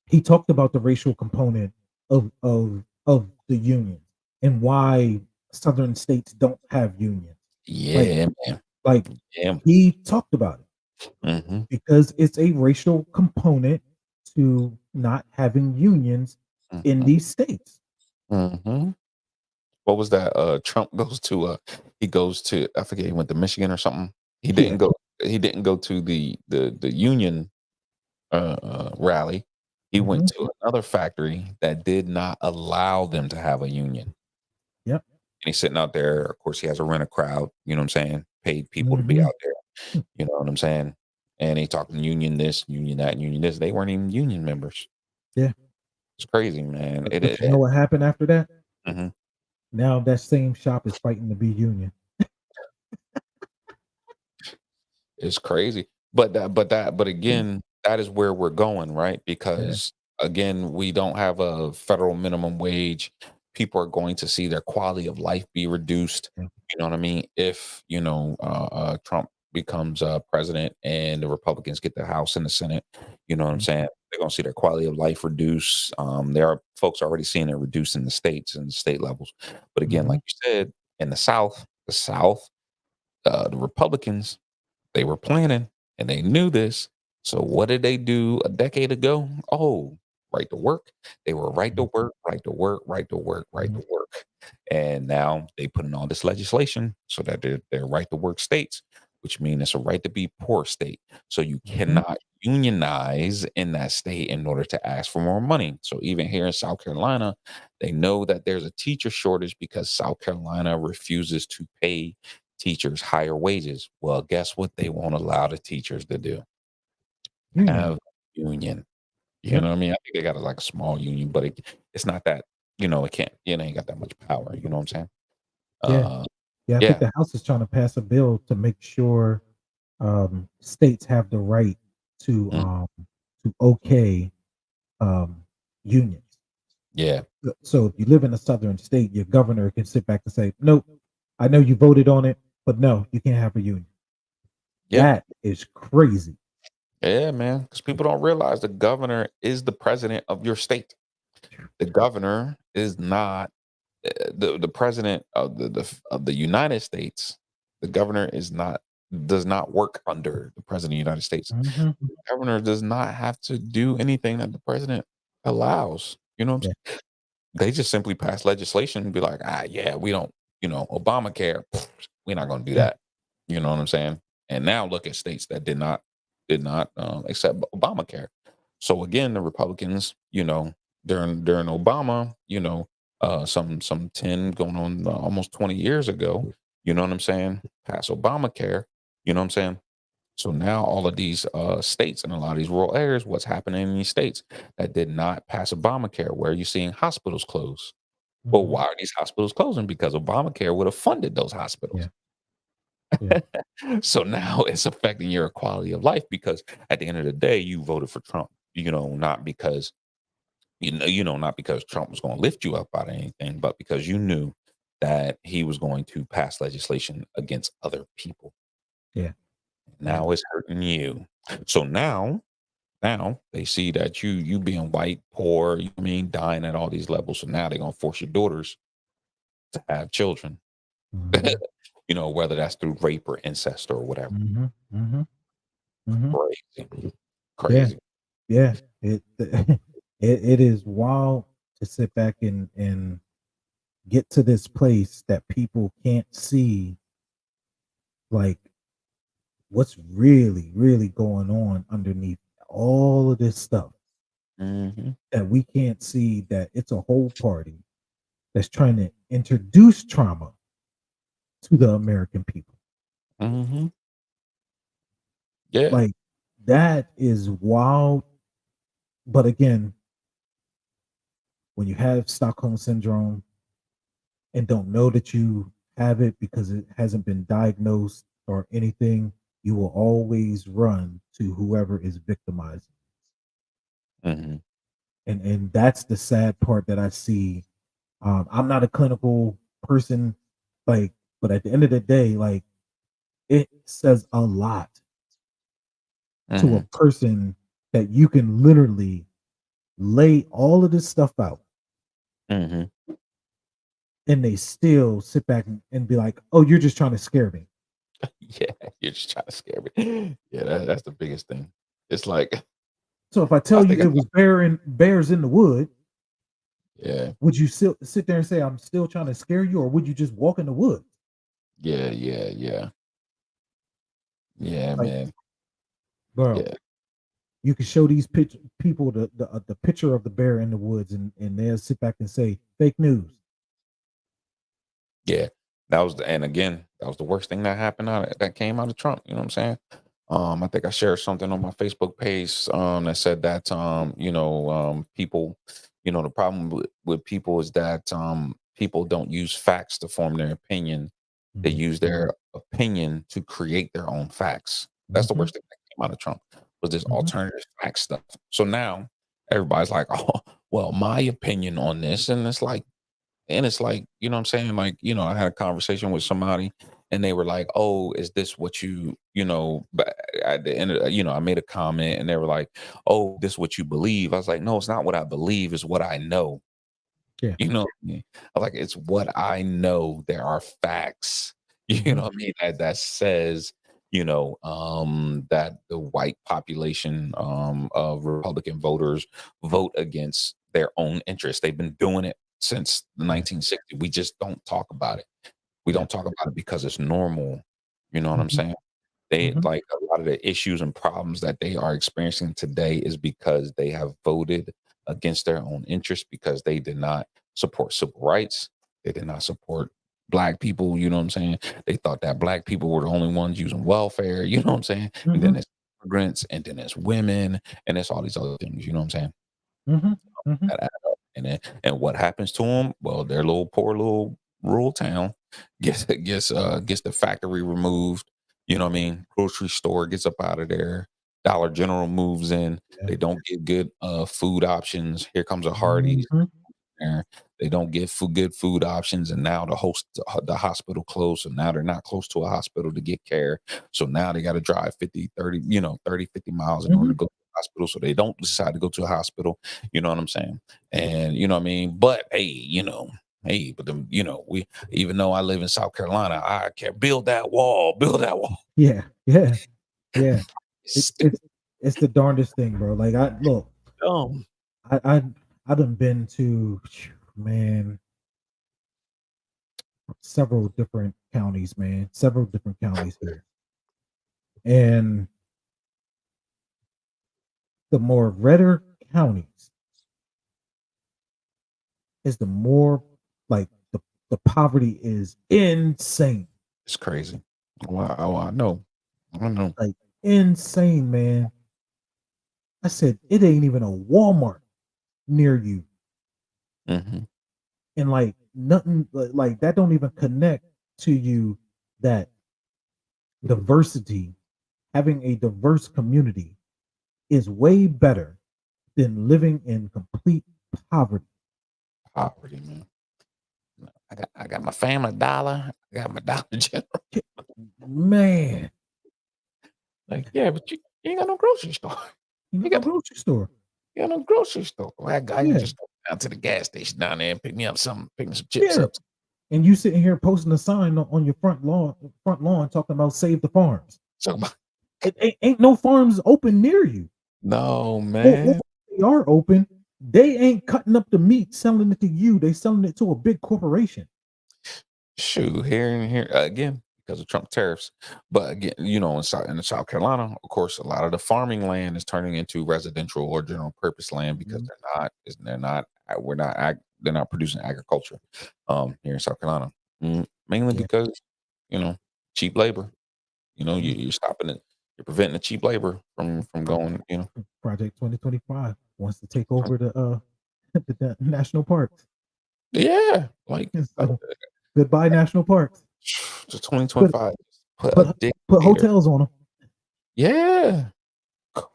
he talked about the racial component of the union and why southern states don't have unions. Like yeah, man, like yeah, he talked about it mm-hmm, because it's a racial component to not having unions in mm-hmm, these states. mm-hmm. What was that? Trump goes to he goes to, I forget, he went to Michigan or something. He Yeah. didn't go. He didn't go to the union rally. He went Hmm. to another factory that did not allow them to have a union. And Yep. he's sitting out there. Of course, he has to rent a crowd. You know what I'm saying? Paid people to be Hmm. out there. You know what I'm saying? And he talking union this, union that, union this. They weren't even union members. Yeah. It's crazy, man. But you know what happened after that? Mhm. Now that same shop is fighting to be union. It's crazy. But again, that is where we're going, right? Yeah. Because again, we don't have a federal minimum wage. people are going to see their quality of life be reduced. Yeah. You know what I mean? If Trump becomes president and the Republicans get the House and the Senate, you know what I'm Mhm. saying? They're gonna see their quality of life reduce. There are folks already seeing it reduce in the states and the state levels. But again, Mhm. like you said, in the South, the Republicans, they were planning and they knew this. So what did they do a decade ago? Oh, right to work. They were right to Mhm. work, right to work, right to work, right Mhm. to work. And now they put in all this legislation so that they're right to work states, which means it's a right to be poor state. So you Mhm. cannot unionize in that state in order to ask for more money. So even here in South Carolina, they know that there's a teacher shortage because South Carolina refuses to pay teachers higher wages. Well, guess what they won't allow the teachers to do? Union. Have a union. You Yep. know what I mean? I think they got like a small union, but it's not that, it can't, ain't got that much power. You know what I'm saying? Yeah. Uh, Yeah. I think yeah. the House is trying to pass a bill to make sure states have the right Mm, to okay unions. yeah. So if you live in a southern state, your governor can sit back and say, "Nope, I know you voted on it, but no, you can't have a union." Yeah. That is crazy. Yeah, man. Because people don't realize the governor is the president of your state. The governor is not the president of the United States. The governor does not work under the president of the United States. Mhm. The governor does not have to do anything that the president allows. You know what I'm Yeah. saying? They just simply pass legislation and be like, yeah, we don't, Obamacare, we're not going to do Yeah. that. You know what I'm saying? And now look at states that did not accept Obamacare. So again, the Republicans, during Obama, some 10 going on almost 20 years ago, you know what I'm saying? Pass Obamacare, you know what I'm saying? So now all of these states and a lot of these rural areas, what's happening in these states that did not pass Obamacare? Where are you seeing hospitals close? Well, Mhm. why are these hospitals closing? Because Obamacare would have funded those hospitals. Yeah. Yeah. So now it's affecting your quality of life because at the end of the day, you voted for Trump. Not because not because Trump was going to lift you up out of anything, but because you knew that he was going to pass legislation against other people. Yeah. Yeah. Now it's hurting you. So now they see that you being white, poor, dying at all these levels. So now they're gonna force your daughters to have children. Mhm. Whether that's through rape or incest or whatever. Mhm. Mhm. Mhm. Crazy. Yeah. Crazy. Yeah. It is wild to sit back and get to this place that people can't see, like, what's really, really going on underneath all of this stuff, Hmm. that we can't see that it's a whole party that's trying to introduce trauma to the American people. Hmm. Yeah. Like, that is wild. But again, when you have Stockholm syndrome and don't know that you have it because it hasn't been diagnosed or anything, you will always run to whoever is victimizing. Hmm. And that's the sad part that I see. I'm not a clinical person, like, but at the end of the day, like, it says a lot to a Hmm. person that you can literally lay all of this stuff out Hmm. and they still sit back and be like, "Oh, you're just trying to scare me." Yeah, you're just trying to scare me. Yeah, that's the biggest thing. It's like So if I I tell was you thinking, it was bears in the wood, yeah, would you still sit there and say I'm still trying to scare you, or would you just walk in the woods? yeah, yeah, yeah, yeah, Like, man, bro, yeah. you can show these people the picture of the bear in the woods, and they'll sit back and say fake news. Yeah, and again, that was the worst thing that came out of Trump. You know what I'm saying? I think I shared something on my Facebook page that said that people, the problem with people is that people don't use facts to form their opinion. They Mhm. use their opinion to create their own facts. That's the Mhm. worst thing that came out of Trump was this Mhm. alternative fact stuff. So now everybody's like, oh, well, my opinion on this, and it's like and it's like, you know what I'm saying? Like, I had a conversation with somebody and they were like, "Oh, is this what but at the end of, I made a comment and they were like, "Oh, this what you believe?" I was like, "No, it's not what I believe, it's what I know." Yeah. You know what I mean? I was like, it's what I know. There are facts, you Hmm. know what I mean, that says, that the white population of Republican voters vote against their own interests. They've been doing it since the Yeah. 1960s. We just don't talk about it. We Yeah. don't talk about it because it's normal. You know what I'm Hmm. saying? They Hmm. like a lot of the issues and problems that they are experiencing today is because they have voted against their own interests because they did not support civil rights. They did not support black people. You know what I'm saying? They thought that black people were the only ones using welfare. You know what I'm saying? And Hmm. then it's immigrants, and then it's women, and it's all these other things. You know what I'm saying? Hmm. Hmm. That add up. And what happens to them? Well, their little poor little rural town gets the factory removed. You know what I mean? Grocery store gets up out of there. Dollar General moves in. Yeah. They don't get good food options. Here comes a Hardee's Hmm. there. They don't get good food options, and now the hospital closed, so now they're not close to a hospital to get care. So now they got to drive 50, 30, 30, 50 miles in order Hmm. to go to the hospital. So they don't decide to go to a hospital. You know what I'm saying? And you know what I mean? But hey, but then, we even though I live in South Carolina, I can't build that wall, build that wall. Yeah. Yeah. Yeah. It's It, stupid. it's the darndest thing, bro. Like I look, Dumb. I I I done been to, man, several different counties, man, several different counties here, and the more redder counties is the more, like, the poverty is insane, It's crazy. Well, I know. I know. like insane, man. I said it ain't even a Walmart near you, Hmm. and like nothing like that don't even connect to you that diversity, having a diverse community is way better than living in complete poverty. Poverty, man. I got my Family Dollar. I got my Dollar General. Man, Like, yeah, but you ain't got no grocery store. you You know, no got grocery store. you got no grocery store. Well, I can Yeah, just go down to the gas station down there and pick me some chips yeah. up. And you sitting here posting a sign on your front lawn talking about save the farms. So It ain't no farms open near you. no, Or man. they are open. They ain't cutting up the meat, selling it to you. They selling it to a big corporation. Shoot, here and here again because of Trump tariffs. But again, in South Carolina, of course, a lot of the farming land is turning into residential or general purpose land because Mhm. they're not we're not they're not producing agriculture here in South Carolina. Mainly Yeah. because, you know, cheap labor. Mhm. You're stopping it. You're preventing the cheap labor from going. Project 2025 wants to take over the national parks. Yeah, like And so goodbye national parks. the Put 2025 put a put put dictator. hotels on them. Yeah,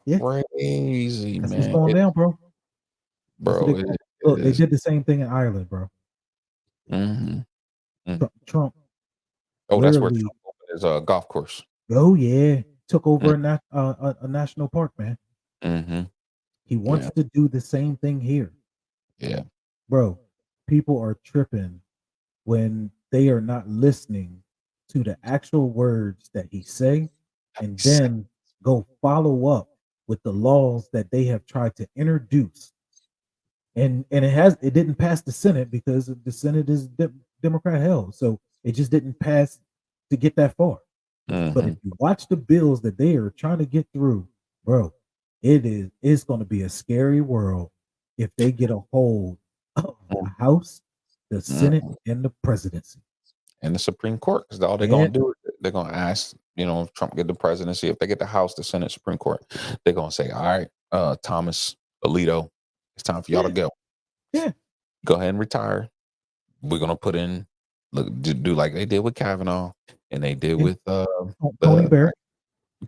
Yeah, crazy, that's what's man. going down, bro. That's what Bro, they it look. They is. did the same thing in Ireland, bro. Mhm. Mm. Trump Oh, that's where literally, Trump opened his, golf course. oh yeah, took over Mm, a national park, man. mhm. He Yeah, wants to do the same thing here, yeah. bro. People are tripping when they are not listening to the actual words that he say, and Sa then go follow up with the laws that they have tried to introduce. And it didn't pass the Senate because the Senate is Democrat held, so it just didn't pass to get that far. But if Mhm. you watch the bills that they are trying to get through, bro, it's going to be a scary world if they get a hold of the Mm, House, the Senate, mhm. and the presidency. And the Supreme Court, because all they're Yeah, gonna do is they're gonna ask, if Trump get the presidency, if they get the House, the Senate, Supreme Court, they're gonna say, "All right, Thomas Alito, it's time for y'all to yeah, go. yeah. Go ahead and retire. We're gonna put in do like they did with Kavanaugh and they did Yeah. with Tony the Bear.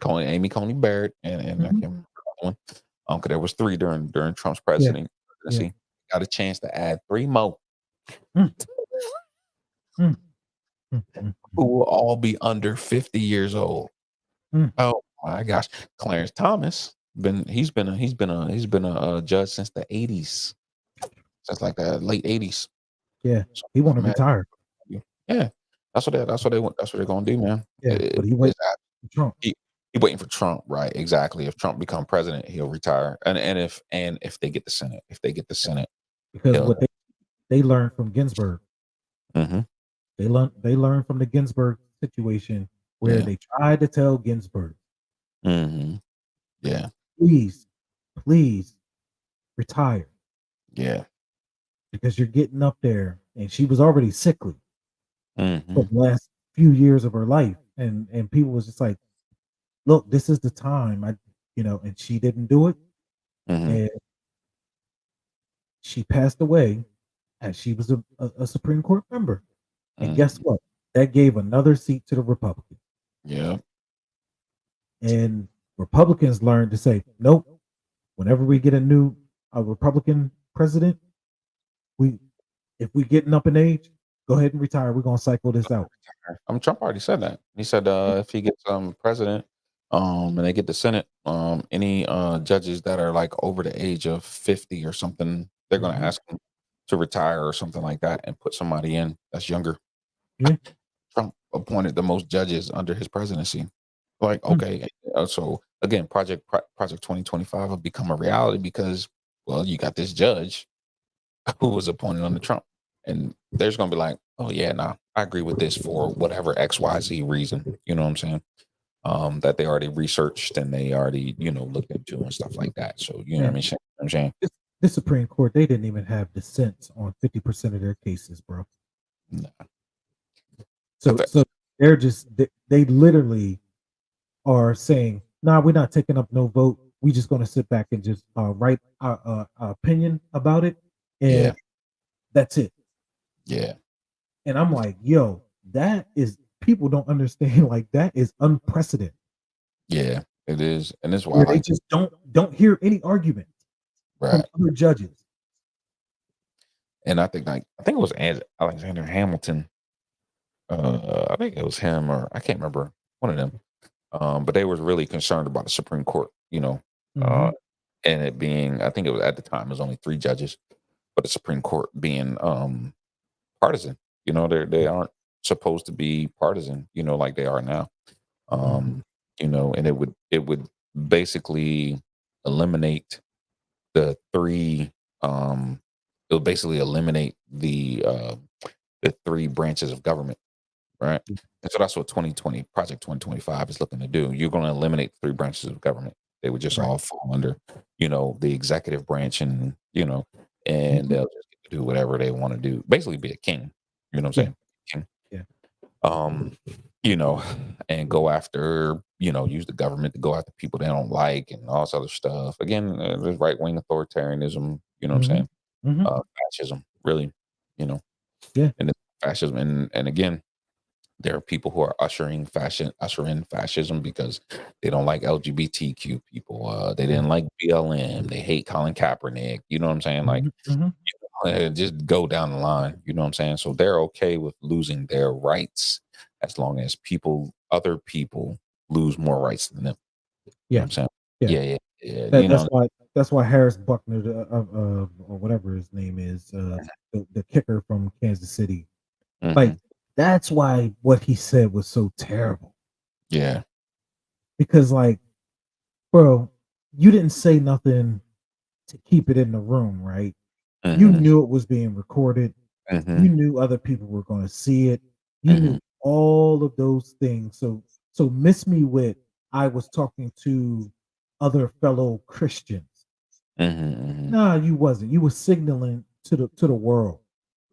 Amy Coney Barrett and I Mhm. can't remember the other one. 'Cause there was three during Trump's Yeah, yeah. presidency. Got a chance to add three more. Mm. Mm, mm, mm, who will all be under 50 years old. mm. Oh my gosh. Clarence Thomas he's been a judge since the 80s, since like the late 80s. Yeah, So he want to man, retire. yeah, that's what they're gonna do, man. Yeah, but he wait for Trump He he waiting for Trump, right? Exactly. If Trump become president, he'll retire. And if they get the Senate, because he'll. what they learned from Ginsburg. Hmm. They learned from the Ginsburg situation where Yeah. they tried to tell Ginsburg, Hmm. Yeah. please, please retire Yeah. because you're getting up there. And she was already sickly for Hmm. the last few years of her life. And people was just like, look, this is the time. And she didn't do it. Hmm. And she passed away as she was a Supreme Court member. And guess Hmm. what? That gave another seat to the Republicans. Yeah. And Republicans learned to say, nope, whenever we get a Republican president, we if we getting up in age, go ahead and retire. We're gonna cycle this out. Trump already said that. He said if he gets president, and they get the Senate, any judges that are like over the age of 50 or something, they're gonna Mhm. ask him to retire or something like that and put somebody in that's younger. Yeah. Trump appointed the most judges under his presidency. Like, Mm. okay, so again, Project 2025 will become a reality because, well, you got this judge who was appointed under Trump, and there's gonna be like, oh yeah, nah, I agree with this for whatever XYZ reason. You know what I'm saying? That they already researched and they already looked into and stuff like that. So you know what I Man, mean? I'm saying, this Supreme Court, they didn't even have dissents on 50% of their cases, bro. nah, I So think- so they literally are saying, nah, we're not taking up no vote. We just gonna sit back and just write our opinion about it, yeah, and that's it. yeah, And I'm like, yo, that is people don't understand. Like that is unprecedented. yeah. It is, and it's why, Where they like, just don't hear any argument from right. other judges. And I think it was Alexander Hamilton. I think it was him, or I can't remember, one of them. But they was really concerned about the Supreme Court, uh, Mhm, and it being, I think it was at the time, it was only three judges, but the Supreme Court being partisan. They aren't supposed to be partisan, like they are now. mhm, Um, and it would basically eliminate the three. It would basically eliminate the three branches of government, right? And so that's what 2020 Project 2025 is looking to do. You're going to eliminate three branches of government. They would just right. all fall under, the executive branch, and Mhm, they'll just get to do whatever they want to do. Basically, be a king. You know what I'm yeah, saying? King. yeah. Um, you know, and go after, use the government to go after people they don't like and all this other stuff. Again, there's right wing authoritarianism. You know what I'm Mhm, saying? mhm, Fascism, really. You know, yeah, and it's fascism, and again, there are people who are usher in fascism because they don't like LGBTQ people. They yeah. didn't like BLM. They hate Colin Kaepernick. You know what I'm saying? Like, Mhm, mhm, just go down the line. You know what I'm saying? So they're okay with losing their rights as long as other people, lose more rights than them. You know what yeah, I'm saying? yeah. Yeah, yeah, yeah. That that's why Harris Buckner, or whatever his name is, the kicker from Kansas City, like Hmm. that's why what he said was so terrible Yeah. because, like, bro, you didn't say nothing to keep it in the room, right? You Hmm. knew it was being recorded. You Hmm. knew other people were going to see it. You Hmm. knew all of those things. So miss me with I was talking to other fellow Christians. Hmm. Nah, you wasn't. You were signaling to the world.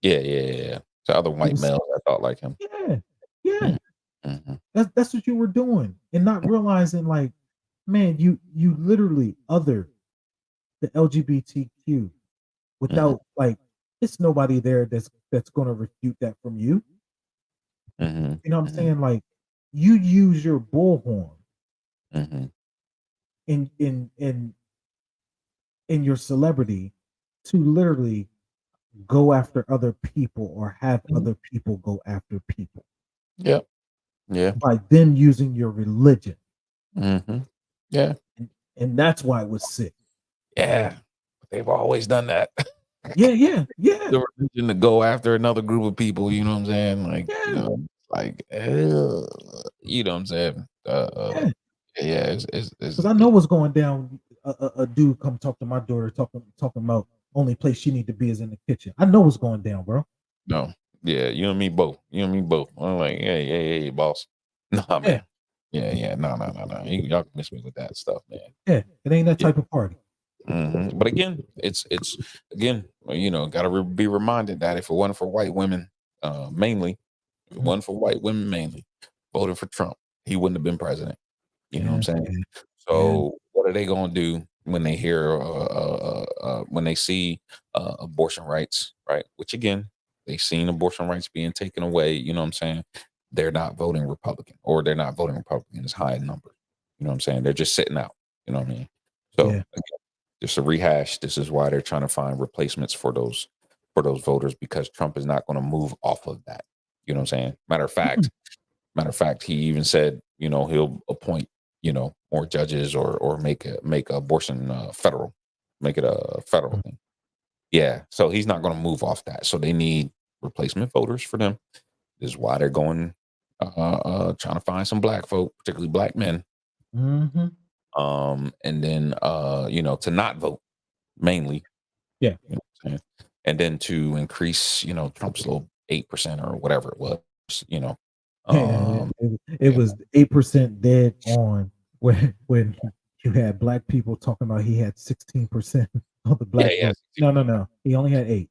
Yeah, yeah, yeah, yeah. To other You white was males that thought like him. yeah, yeah. Mm-hmm. That's what you were doing, and not realizing, like, man, you literally other the LGBTQ Hmm. without, like, it's nobody there that's gonna refute that from you. Hmm. You know what I'm Hmm. saying? Like, you use your bullhorn Hmm. in your celebrity to literally go after other people or have Mhm. other people go after people Yeah. Yeah. by them using your religion. Mm-hmm. Yeah. And that's why it was sick. Yeah. They've always done that. Yeah. The religion to go after another group of people, you know what I'm saying? Like, Yeah. like, you know what I'm saying? Yeah. Yeah, Because I know what's going down. A dude come talk to my daughter talking about only place she need to be is in the kitchen. I know what's going down, bro. no, yeah, you and me both. You and me both. I'm like, hey, boss. Nah, Yeah. man. Yeah, no. Y'all can miss me with that stuff, man. Yeah. It ain't that Yeah. type of party. But again, it's again, got to be reminded that if it wasn't for white women, mainly, if it wasn't for white women mainly, voting for Trump, he wouldn't have been president. You know what I'm saying? Yeah. So what are they gonna do when they hear, when they see abortion rights, right? Which again, they've seen abortion rights being taken away. You know what I'm saying? They're not voting Republican, or they're not voting Republican as high in number. You know what I'm saying? They're just sitting out. You know what I mean? So Yeah. again, just a rehash. This is why they're trying to find replacements for those voters, because Trump is not going to move off of that. You know what I'm saying? Matter of fact, he even said, he'll appoint, more judges, or make abortion federal, make it a federal thing. Yeah, so he's not going to move off that. So they need replacement voters for them. This is why they're going, trying to find some black folk, particularly black men, Mm-hmm. and then to not vote mainly. Yeah. You know what I'm saying? And then to increase, Trump's little 8% or whatever it was, you know. Yeah, Um, it yeah, was 8% dead on when you had black people talking about he had 16% of the yeah, black yeah, vote. No. He only had 8.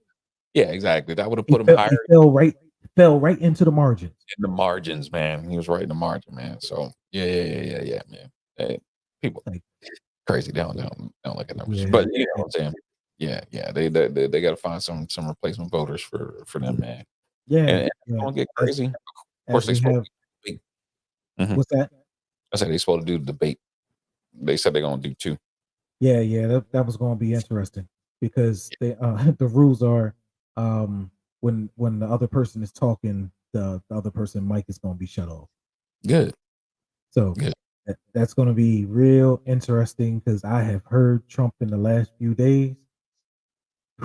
yeah, exactly. That would have He put him fell, higher he fell right into the margins. in the margins, man. He was right in the margin, man. So yeah, man. Hey, people Like, crazy. They don't look at numbers, yeah, but you know what I'm saying. Yeah. They got to find some replacement voters for them, man. yeah, And it's yeah. gonna get As crazy. Of course, as they we supposed have, to do the debate. what's that? I said they supposed to do the debate. They said they're gonna do 2. Yeah, that was going to be interesting because the rules are when the other person is talking, the other person mic is going to be shut off. Good, So good. that's going to be real interesting because I have heard Trump in the last few days.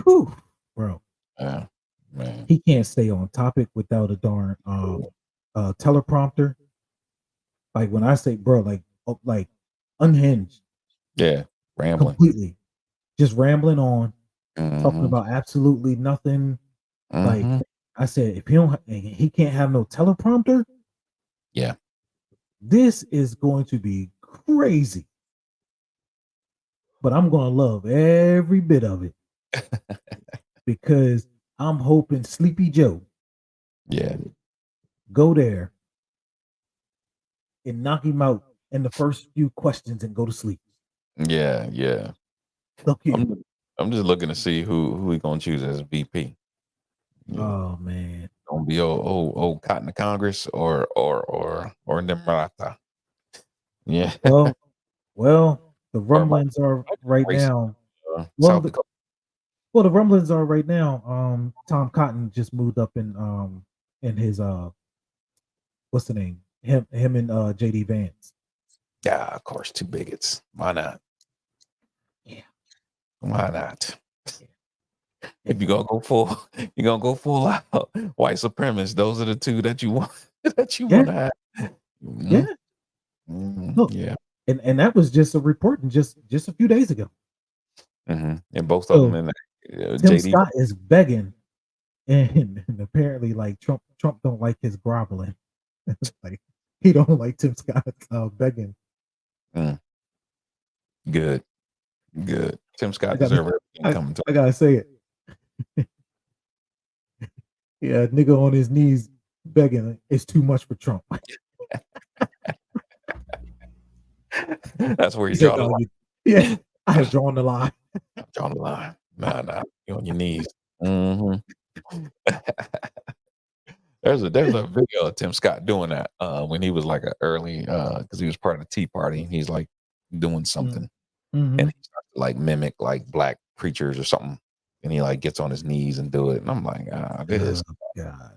Whew, bro, Yeah, man. he can't stay on topic without a darn teleprompter. Like when I say, bro, like unhinged Yeah, rambling. completely, just rambling on, talking Hmm. about absolutely nothing. Like Hmm. I said, if he can't have no teleprompter, Yeah, this is going to be crazy. But I'm gonna love every bit of it because I'm hoping Sleepy Joe yeah, go there and knock him out in the first few questions and go to sleep. yeah. Look here. I'm just looking to see who we gonna choose as VP. Yeah. Oh man. Gonna be old Cotton to Congress, or Nemrata. Yeah, Well, the or Mike, rumblings are right Race, now. Well, South the, Dakota. well, the rumblings are right now. Tom Cotton just moved up in his what's the name? Him and JD Vance. Yeah, of course, 2 bigots. Why not? Yeah. Why not? If you're gonna go full, you're gonna go full out white supremacists. Those are the 2 that you want that you Yeah. want to have. Yeah. Look, Yeah. and that was just a report just a few days ago. And both of them So in Tim JD. Scott is begging, and apparently, like Trump don't like his groveling. Like he don't like Tim Scott begging. Mm, good. Tim I Scott gotta, deserves everything coming to I gotta say it. Yeah, nigga on his knees begging. It's too much for Trump. him. That's where He you said, draw the "No, line. yeah, I have drawn the line." Draw the line. Nah. You on your knees. Hmm. There's a video of Tim Scott doing that when he was like a early because he was part of the Tea Party, and he's like doing something, Mm-hmm. and he started to like mimic like black preachers or something. and he like gets on his knees and do it, and I'm like, this, Oh God,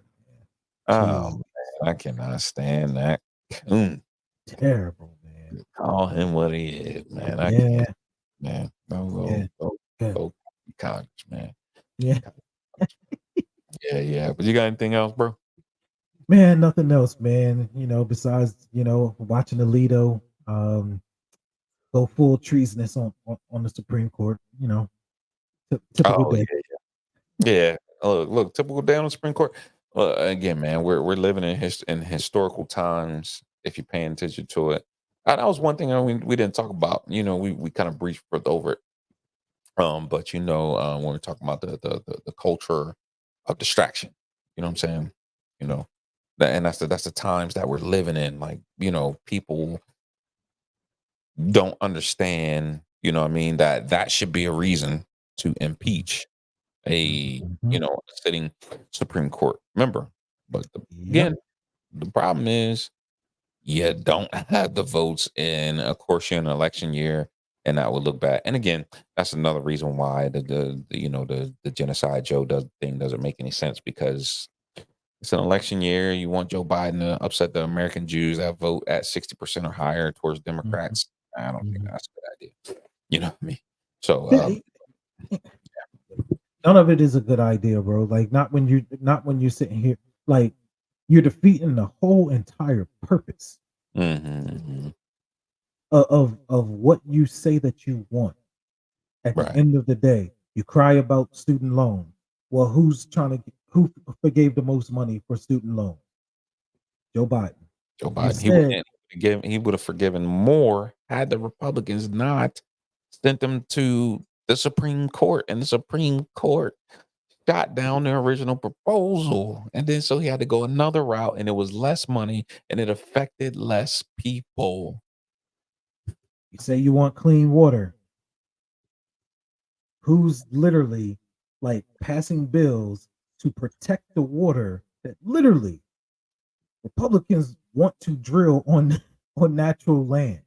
oh Jeez. man, I cannot stand that coon. Terrible, man. Call him what he is, man. I Yeah, can't, man. yeah, yeah, Go, Congress, man. yeah. Yeah. But you got anything else, bro? Man, nothing else, man. Besides watching Alito go full treasonous on the Supreme Court. Typical Oh day. yeah. Look, typical day on the Supreme Court. Again, man, we're living in historical times. If you're paying attention to it, that was one thing we didn't talk about. We kind of breezed over it. But when we're talking about the culture of distraction, you know what I'm saying? You know, and that's the times that we're living in. Like, people don't understand, what I mean, that should be a reason to impeach a Mhm. sitting Supreme Court member. But Yep. again, the problem is you don't have the votes in, of course, you're in an election year, and that would look bad. And again, that's another reason why the genocide Joe does thing doesn't make any sense, because it's an election year. You want Joe Biden to upset the American Jews that vote at 60% or higher towards Mhm. Democrats. I don't think Mhm. that's a good idea. You know what I mean? So Yeah, none of it is a good idea, bro. Like not when you're sitting here, like you're defeating the whole entire purpose mhm, of what you say that you want. At the right. end of the day, you cry about student loan. Well, who forgave the most money for student loan? Joe Biden. Joe You Biden, said, he would have forgiven more had the Republicans not sent them to the Supreme Court, and the Supreme Court shot down the original proposal. And then so he had to go another route, and it was less money, and it affected less people. you want clean water. Who's literally like passing bills to protect the water that literally Republicans want to drill on on natural lands.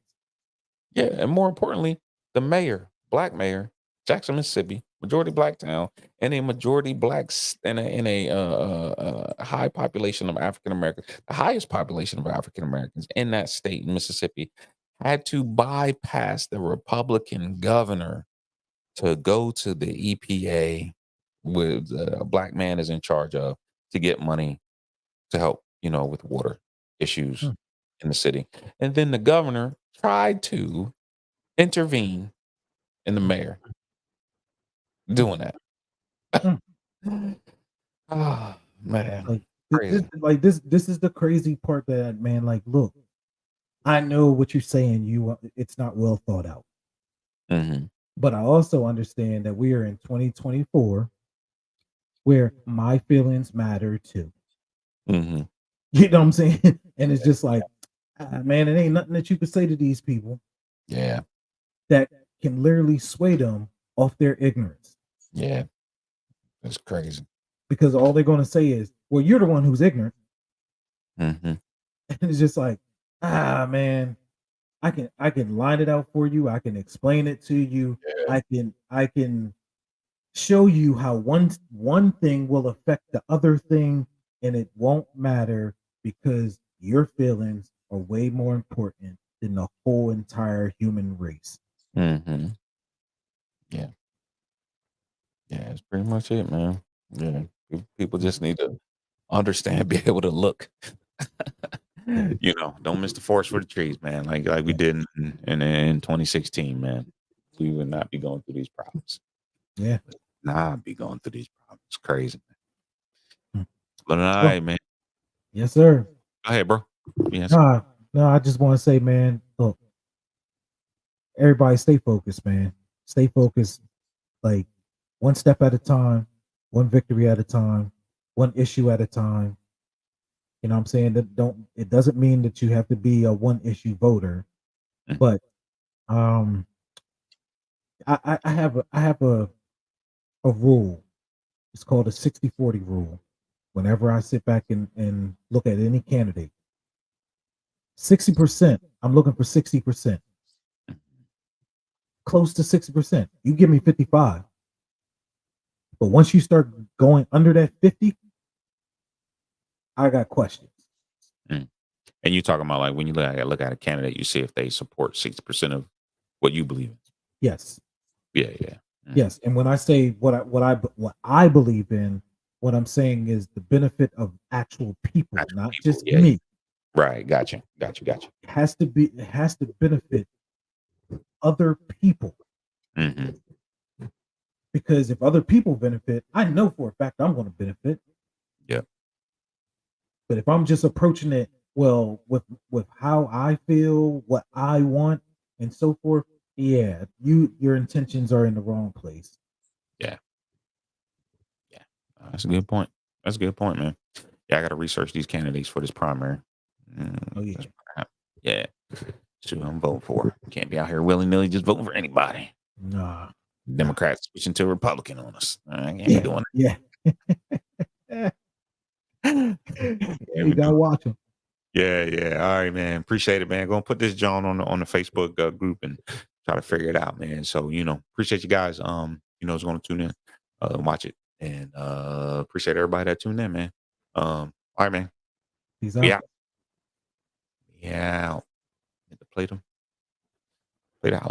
Yeah, and more importantly, the mayor, black mayor, Jackson, Mississippi, majority black town, and a majority in a high population of African Americans, the highest population of African Americans in that state, in Mississippi, had to bypass the Republican governor to go to the EPA, with a black man is in charge of, to get money to help, with water issues Mm, in the city. And then the governor tried to intervene in the mm, mayor mm, doing that. mm. Ah, man, Like crazy. this is the crazy part that, man, like, look, I know what you're saying. It's not well thought out, Mhm, but I also understand that we are in 2024 where my feelings matter too. mhm. You know what I'm saying? And it's just like, man, it ain't nothing that you could say to these people Yeah, that can literally sway them off their ignorance. yeah, it's crazy. Because all they're going to say is, well, you're the one who's ignorant. Mhm. And it's just like, man, I can line it out for you. I can explain it to you. Yeah, I can show you how one thing will affect the other thing, and it won't matter because your feelings are way more important than the whole entire human race. mhm. Yeah, yeah, that's pretty much it, man. Yeah, people just need to understand, be able to look. Yeah, Don't miss the forest for the trees, man. Like we yeah, did in 2016, man. We would not be going through these problems. yeah. Not be going through these problems. It's crazy. Mm. But all So, right, man. yes, sir. Go ahead, bro. Yes. Nah, no, I just want to say, man, look, everybody stay focused, man. Stay focused, like one step at a time, one victory at a time, one issue at a time. You know what I'm saying? That don't it doesn't mean that you have to be a one issue voter, Mhm. but um I have a rule. It's called a 60-40 rule. Whenever I sit back and look at any candidate, 60%, I'm looking for 60%. Close to 60%. You give me 55. But once you start going under that 50, I got questions. And you talking about like when you look at a candidate, you see if they support 60% of what you believe in. Yes. Yeah. Yes. And when I say what I believe in, what I'm saying is the benefit of actual people, Actual not people, just yeah. me. Right. Gotcha. It has to benefit other people. Mm-hmm. Because if other people benefit, I know for a fact I'm going to benefit. Yeah. But if I'm just approaching it well with how I feel, what I want, and so forth, yeah, your intentions are in the wrong place. Yeah. That's a good point. That's a good point, man. Yeah, I got to research these candidates for this primary. Oh yeah. Yeah. See who I'm voting for. Can't be out here willy nilly just voting for anybody. Nah. Democrats switching to Republican on us. I can't be doing Yeah. it. You gotta watch them. Yeah. All right, man. Appreciate it, man. Go and put this John on the Facebook group and try to figure it out, man. So appreciate you guys. Is going to tune in, watch it, and appreciate everybody that tuned in, man. All right, man. Peace out. Yeah. Play the house.